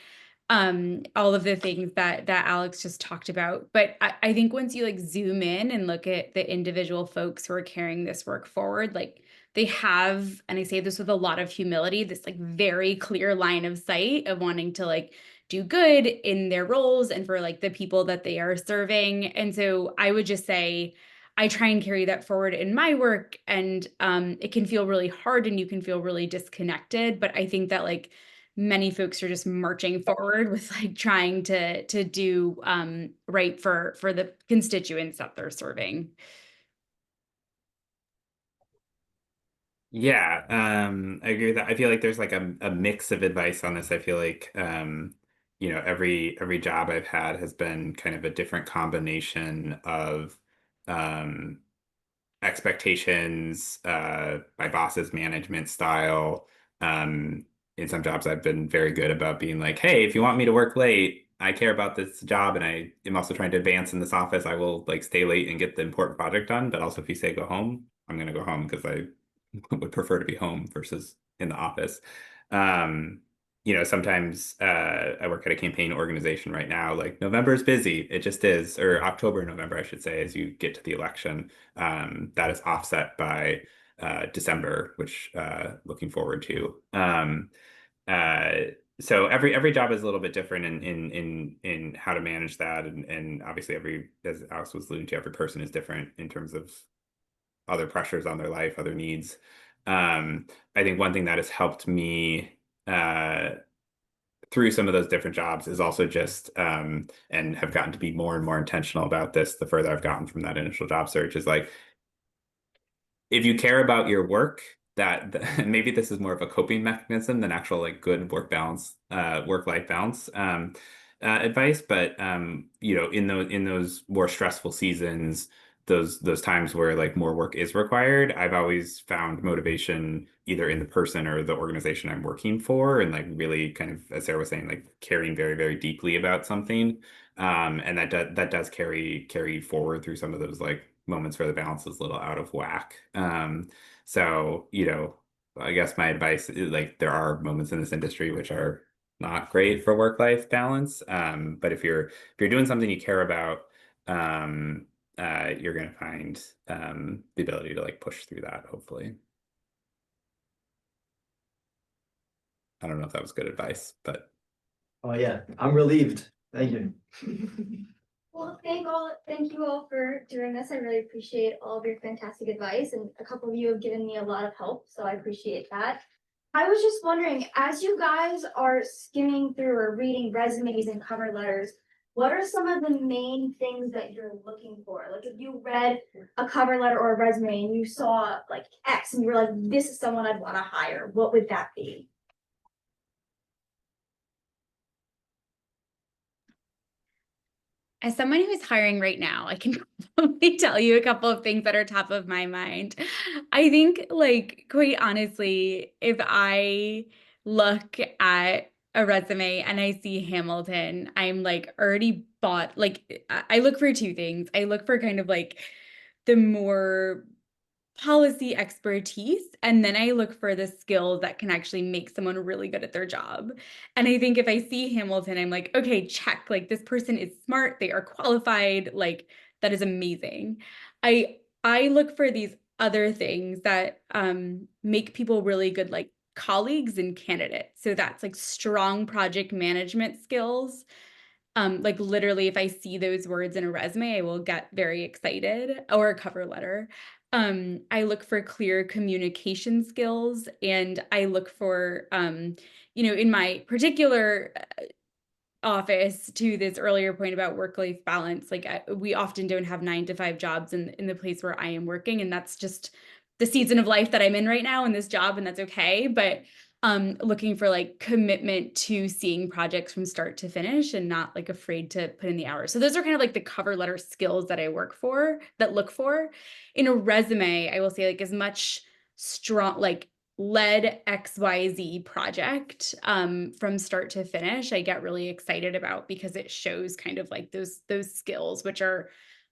all of the things that Alex just talked about. But I think once you like zoom in and look at the individual folks who are carrying this work forward, like they have, and I say this with a lot of humility, this like very clear line of sight of wanting to like do good in their roles and for like the people that they are serving. And so I would just say I try and carry that forward in my work, and it can feel really hard and you can feel really disconnected. But I think that like many folks are just marching forward with like trying to do right for the constituents that they're serving. Yeah, I agree with that. I feel like there's like a mix of advice on this. I feel like you know, every job I've had has been kind of a different combination of um, expectations, my boss's management style. In some jobs, I've been very good about being like, hey, if you want me to work late, I care about this job and I am also trying to advance in this office. I will like stay late and get the important project done. But also if you say go home, I'm gonna go home because I would prefer to be home versus in the office. Um, you know, sometimes I work at a campaign organization right now. Like November is busy. It just is, or October, November, I should say, as you get to the election. That is offset by December, which looking forward to. Uh, so every job is a little bit different in how to manage that, and obviously as Alex was alluding to, every person is different in terms of other pressures on their life, other needs. I think one thing that has helped me through some of those different jobs is also just and have gotten to be more and more intentional about this the further I've gotten from that initial job search is like if you care about your work, that maybe this is more of a coping mechanism than actual like good work balance, work-life balance advice. But you know, in those more stressful seasons, those times where like more work is required, I've always found motivation either in the person or the organization I'm working for, and like really kind of, as Sarah was saying, like caring very, very deeply about something. And that does carry forward through some of those like moments where the balance is a little out of whack. So, you know, I guess my advice is like there are moments in this industry which are not great for work-life balance. But if you're doing something you care about, you're gonna find the ability to like push through that, hopefully. I don't know if that was good advice, but Oh, yeah, I'm relieved. Thank you. Well, thank you all for doing this. I really appreciate all of your fantastic advice, and a couple of you have given me a lot of help, so I appreciate that. I was just wondering, as you guys are skimming through or reading resumes and cover letters, what are some of the main things that you're looking for? Like if you read a cover letter or a resume and you saw like X and you were like, this is someone I'd want to hire, what would that be? As someone who is hiring right now, I can probably tell you a couple of things that are top of my mind. I think, like, quite honestly, if I look at a resume and I see Hamilton, I'm like already bought. Like, I look for two things. I look for kind of like the more policy expertise, and then I look for the skills that can actually make someone really good at their job. And I think if I see Hamilton, I'm like, okay, check, like this person is smart, they are qualified, like that is amazing. I look for these other things that make people really good like colleagues and candidates. So that's like strong project management skills. Like literally if I see those words in a resume, I will get very excited, or a cover letter. I look for clear communication skills, and I look for, in my particular office, to this earlier point about work-life balance, like we often don't have 9 to 5 jobs in the place where I am working, and that's just the season of life that I'm in right now in this job, and that's okay. But looking for like commitment to seeing projects from start to finish and not like afraid to put in the hours. So those are kind of like the cover letter skills that I look for in a resume. I will say like as much strong, like led XYZ project from start to finish, I get really excited about, because it shows kind of like those skills, which are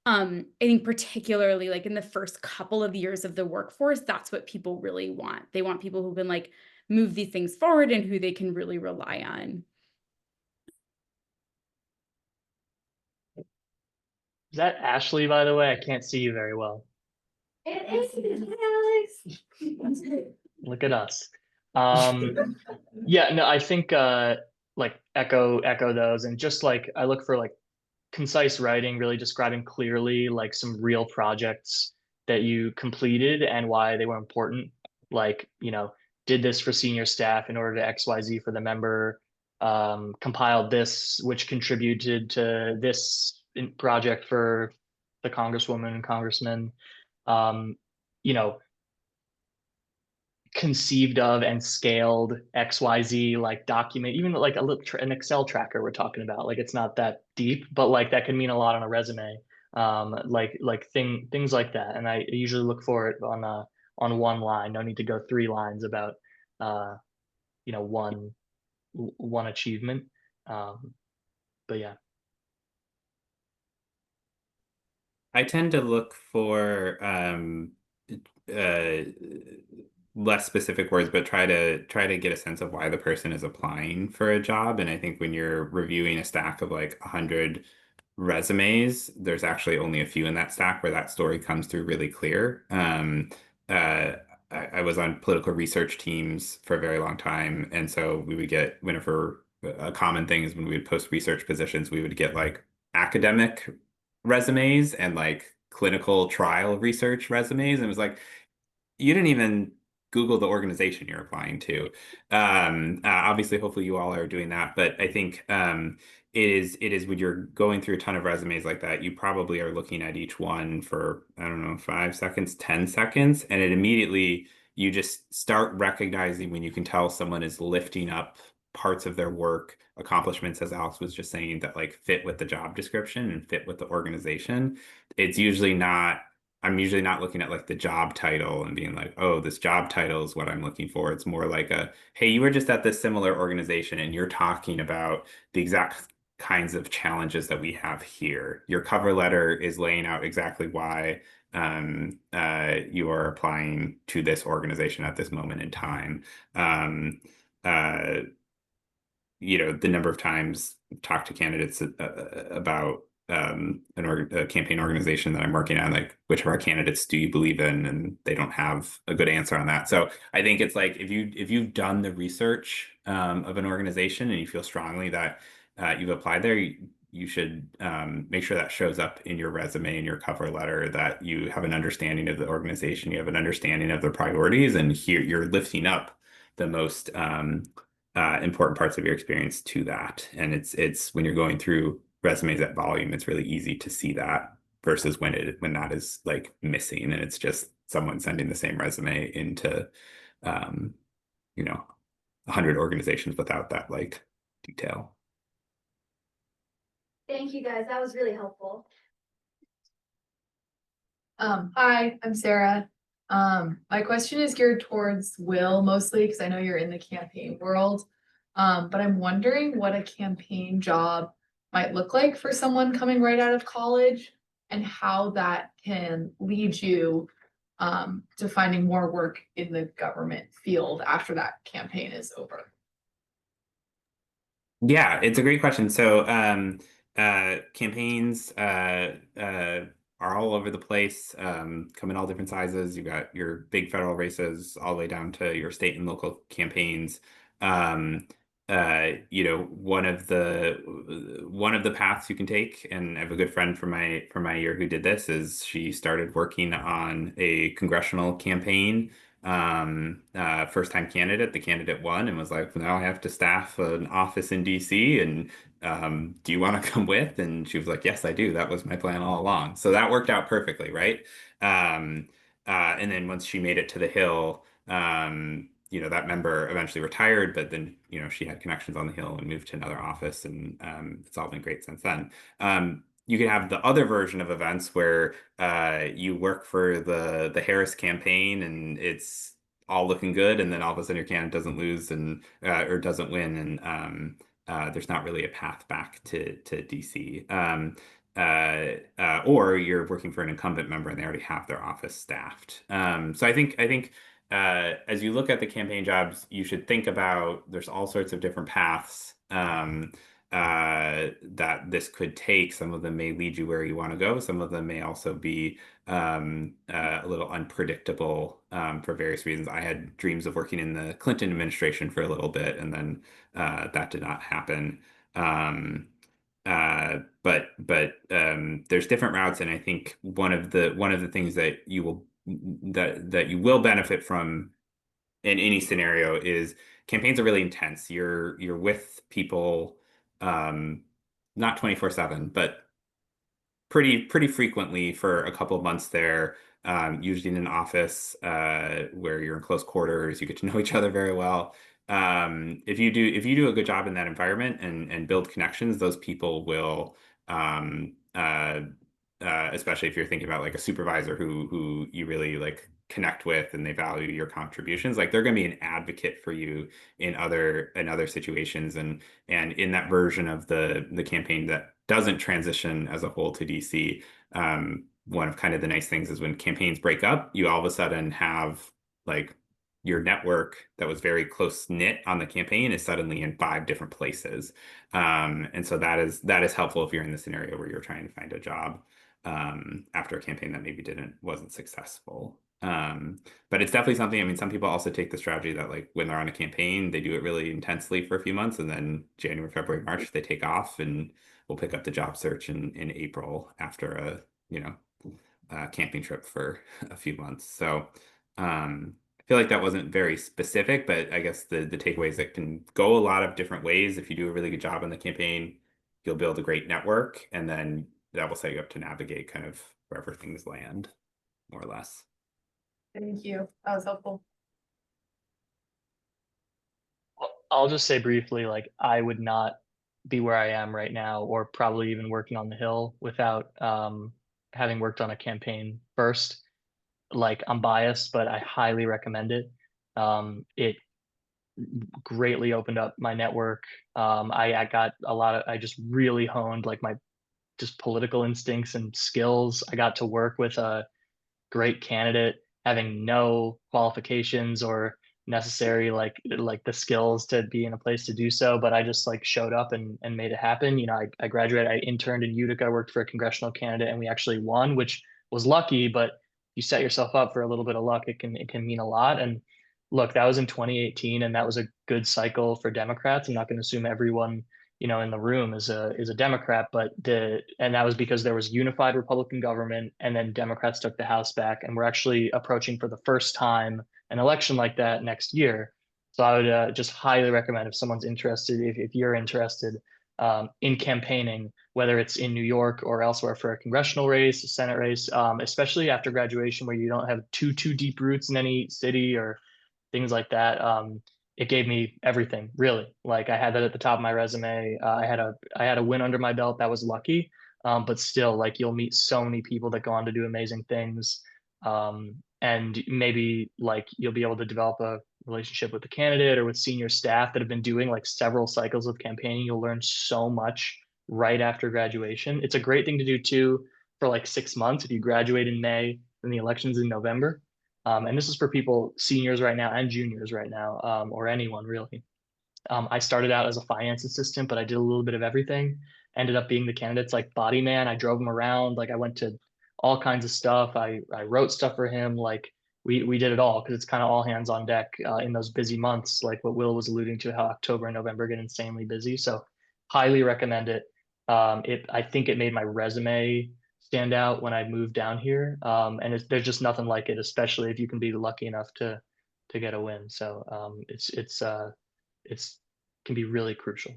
I think particularly like in the first couple of years of the workforce, that's what people really want. They want people who can like move these things forward and who they can really rely on. Is that Ashley, by the way? I can't see you very well. It is, Alex. Look at us. Yeah, no, I think like echo those, and just like I look for like concise writing, really describing clearly like some real projects that you completed and why they were important. Like, you know, did this for senior staff in order to XYZ for the member, compiled this, which contributed to this project for the congresswoman and congressman. You know, conceived of and scaled XYZ like document, even like a little an Excel tracker we're talking about. Like it's not that deep, but like that can mean a lot on a resume. Things like that. And I usually look for it on one line. No need to go 3 lines about one achievement. But yeah. I tend to look for uh, less specific words, but try to get a sense of why the person is applying for a job. And I think when you're reviewing a stack of like 100 resumes, there's actually only a few in that stack where that story comes through really clear. Uh, I was on political research teams for a very long time, and so we would get whenever a common thing is when we would post research positions, we would get like academic resumes and like clinical trial research resumes. And it was like, you didn't even Google the organization you're applying to. Obviously, hopefully you all are doing that, but I think it is when you're going through a ton of resumes like that, you probably are looking at each one for, I don't know, 5 seconds, 10 seconds, and it immediately you just start recognizing when you can tell someone is lifting up parts of their work, accomplishments, as Alex was just saying, that like fit with the job description and fit with the organization. It's usually not I'm usually not looking at like the job title and being like, oh, this job title is what I'm looking for. It's more like hey, you were just at this similar organization and you're talking about the exact kinds of challenges that we have here. Your cover letter is laying out exactly why you are applying to this organization at this moment in time. Um, uh, the number of times I've talked to candidates about a campaign organization that I'm working on, like which of our candidates do you believe in, and they don't have a good answer on that. So I think it's like if you've done the research of an organization and you feel strongly that you've applied there, you should make sure that shows up in your resume and your cover letter, that you have an understanding of the organization, you have an understanding of their priorities, and here you're lifting up the most important parts of your experience to that. And it's when you're going through resumes at volume, it's really easy to see that versus when that is like missing and it's just someone sending the same resume into 100 organizations without that like detail. Thank you guys, that was really helpful. Hi, I'm Sarah. My question is geared towards Will mostly because I know you're in the campaign world. But I'm wondering what a campaign job might look like for someone coming right out of college and how that can lead you to finding more work in the government field after that campaign is over. Yeah, it's a great question. So campaigns are all over the place, come in all different sizes. You've got your big federal races all the way down to your state and local campaigns. One of the paths you can take, and I have a good friend from my year who did this, is she started working on a congressional campaign. First time candidate, the candidate won and was like, now I have to staff an office in DC, and do you want to come with? And she was like, yes, I do. That was my plan all along. So that worked out perfectly, right? And then once she made it to the Hill, that member eventually retired, but then, she had connections on the Hill and moved to another office, and it's all been great since then. You can have the other version of events where you work for the Harris campaign and it's all looking good, and then all of a sudden your candidate doesn't lose and or doesn't win, and there's not really a path back to DC. Or you're working for an incumbent member and they already have their office staffed. So I think as you look at the campaign jobs, you should think about there's all sorts of different paths that this could take. Some of them may lead you where you want to go. Some of them may also be a little unpredictable for various reasons. I had dreams of working in the Clinton administration for a little bit, and then that did not happen. But there's different routes, and I think one of the things that you will benefit from in any scenario is campaigns are really intense. You're with people, not 24/7, but pretty frequently for a couple of months there. Usually in an office where you're in close quarters, you get to know each other very well. If you do a good job in that environment and build connections, those people will especially if you're thinking about like a supervisor who you really like connect with and they value your contributions, like they're going to be an advocate for you in other situations. And in that version of the campaign that doesn't transition as a whole to DC, one of kind of the nice things is when campaigns break up, you all of a sudden have like your network that was very close knit on the campaign is suddenly in 5 different places. And so that is helpful if you're in the scenario where you're trying to find a job after a campaign that maybe wasn't successful. But it's definitely something, I mean, some people also take the strategy that like when they're on a campaign, they do it really intensely for a few months, and then January, February, March, they take off and we'll pick up the job search in April after a camping trip for a few months. So I feel like that wasn't very specific, but I guess the takeaway is it can go a lot of different ways. If you do a really good job on the campaign, you'll build a great network, and then that will set you up to navigate kind of wherever things land, more or less. Thank you. That was helpful. I'll just say briefly, like I would not be where I am right now, or probably even working on the Hill without having worked on a campaign first. Like I'm biased, but I highly recommend it. It greatly opened up my network. I got I just really honed like my just political instincts and skills. I got to work with a great candidate having no qualifications or necessary like the skills to be in a place to do so, but I just like showed up and made it happen. You know, I graduated, I interned in Utica, worked for a congressional candidate, and we actually won, which was lucky, but you set yourself up for a little bit of luck, it can mean a lot. And look, that was in 2018, and that was a good cycle for Democrats. I'm not going to assume everyone, you know, in the room is a Democrat, but and that was because there was unified Republican government, and then Democrats took the House back, and we're actually approaching for the first time an election like that next year. So I would just highly recommend, if someone's interested, if you're interested in campaigning, whether it's in New York or elsewhere for a congressional race, a Senate race, especially after graduation where you don't have too deep roots in any city or things like that. It gave me everything, really. Like I had that at the top of my resume. I had a win under my belt. That was lucky. But still, like you'll meet so many people that go on to do amazing things. And maybe like you'll be able to develop a relationship with the candidate or with senior staff that have been doing like several cycles of campaigning. You'll learn so much right after graduation. It's a great thing to do too for like 6 months. If you graduate in May and the election's in November. And this is for people, seniors right now and juniors right now, or anyone really. I started out as a finance assistant, but I did a little bit of everything. Ended up being the candidate's like body man. I drove him around. Like I went to all kinds of stuff. I wrote stuff for him. Like we did it all because it's kind of all hands on deck in those busy months, like what Will was alluding to, how October and November get insanely busy. So highly recommend it. I think it made my resume stand out when I moved down here. And there's just nothing like it, especially if you can be lucky enough to get a win. So it's can be really crucial.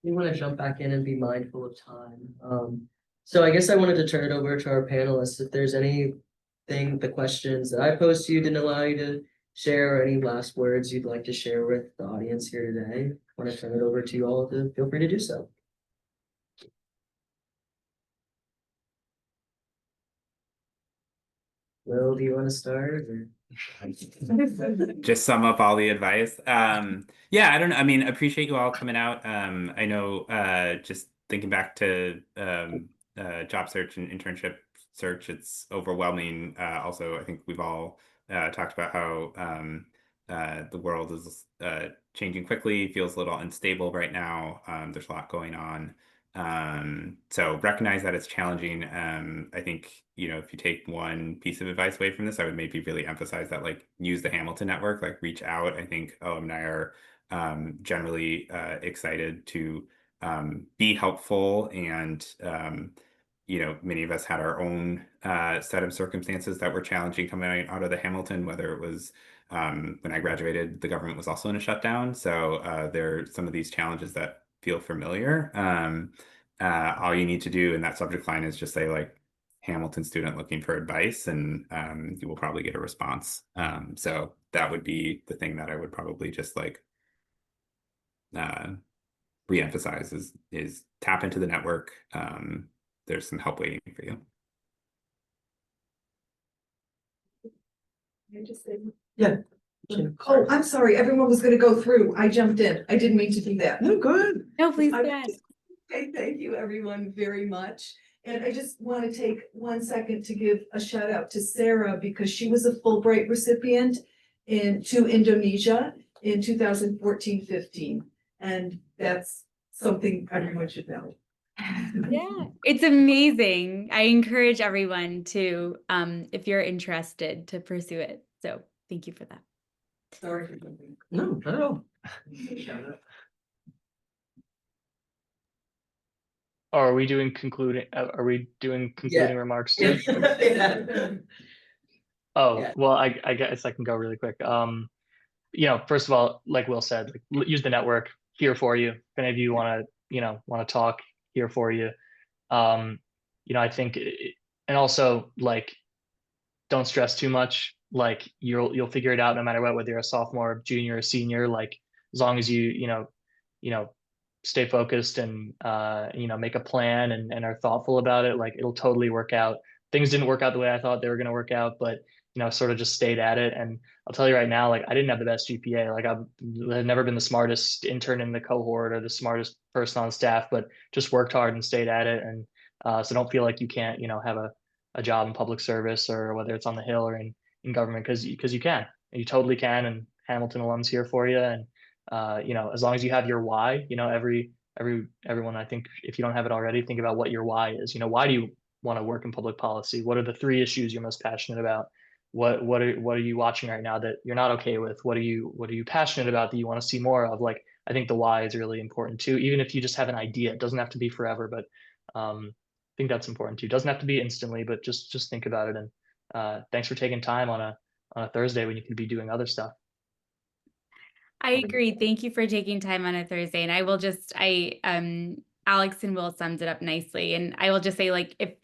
We want to jump back in and be mindful of time. So I guess I wanted to turn it over to our panelists. If there's anything, the questions that I posed to you didn't allow you to share, or any last words you'd like to share with the audience here today, I want to turn it over to you all to feel free to do so. Will, do you want to start? Or? Just sum up all the advice. Yeah, I don't know. I mean, appreciate you all coming out. I know just thinking back to job search and internship search, it's overwhelming. Also, I think we've all talked about how the world is changing quickly, feels a little unstable right now. There's a lot going on. So recognize that it's challenging. I think, you know, if you take one piece of advice away from this, I would maybe really emphasize that, like, use the Hamilton network, like reach out. I think alumni are generally excited to be helpful, and you know, many of us had our own set of circumstances that were challenging coming out of the Hamilton, whether it was when I graduated, the government was also in a shutdown. So there are some of these challenges that feel familiar. all you need to do in that subject line is just say like Hamilton student looking for advice, and you will probably get a response. So that would be the thing that I would probably just like re-emphasize is tap into the network. There's some help waiting for you. Yeah. Oh, I'm sorry, everyone was gonna go through. I jumped in. I didn't mean to do that. No, go ahead. No, please go I- ahead. Okay, thank you everyone very much. And I just want to take 1 second to give a shout out to Sarah because she was a Fulbright recipient to Indonesia in 2014-15. And that's something everyone should know. Yeah, it's amazing. I encourage everyone to, if you're interested, to pursue it. So thank you for that. Sorry for jumping. No, not at all. Or are we doing concluding remarks too? Yeah. Oh, Yeah. well, I guess I can go really quick. You know, first of all, like Will said, like, use the network, here for you. If any of you want to talk, here for you. You know, I think, and also like, don't stress too much. Like you'll figure it out no matter what, whether you're a sophomore, junior, or senior. Like as long as you know, stay focused and make a plan and are thoughtful about it, like it'll totally work out. Things didn't work out the way I thought they were going to work out, but sort of just stayed at it. And I'll tell you right now, like I didn't have the best GPA. Like I've never been the smartest intern in the cohort or the smartest person on staff, but just worked hard and stayed at it. And so don't feel like you can't, have a job in public service, or whether it's on the Hill or in government, because you can. You totally can. And Hamilton alums here for you. And as long as you have your why, everyone, I think if you don't have it already, think about what your why is. Why do you want to work in public policy? What are the 3 issues you're most passionate about? What are you watching right now that you're not okay with? What are you passionate about that you want to see more of? Like, I think the why is really important too, even if you just have an idea. It doesn't have to be forever, but I think that's important too. It doesn't have to be instantly, but just think about it. And thanks for taking time on a Thursday when you could be doing other stuff. I agree. Thank you for taking time on a Thursday. And I will just, Alex and Will summed it up nicely. And I will just say, like,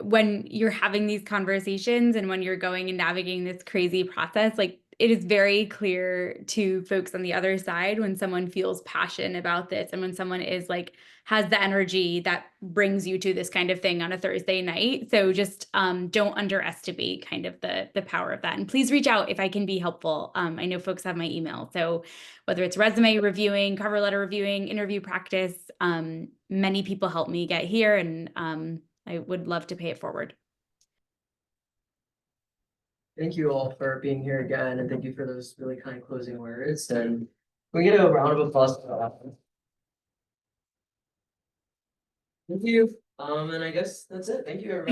when you're having these conversations and when you're going and navigating this crazy process, like it is very clear to folks on the other side when someone feels passion about this and when someone is like, has the energy that brings you to this kind of thing on a Thursday night. So just don't underestimate kind of the power of that. And please reach out if I can be helpful. I know folks have my email. So whether it's resume reviewing, cover letter reviewing, interview practice, many people help me get here, and I would love to pay it forward. Thank you all for being here again, and thank you for those really kind closing words. And can we get a round of applause for that? Thank you. And I guess that's it. Thank you, everybody.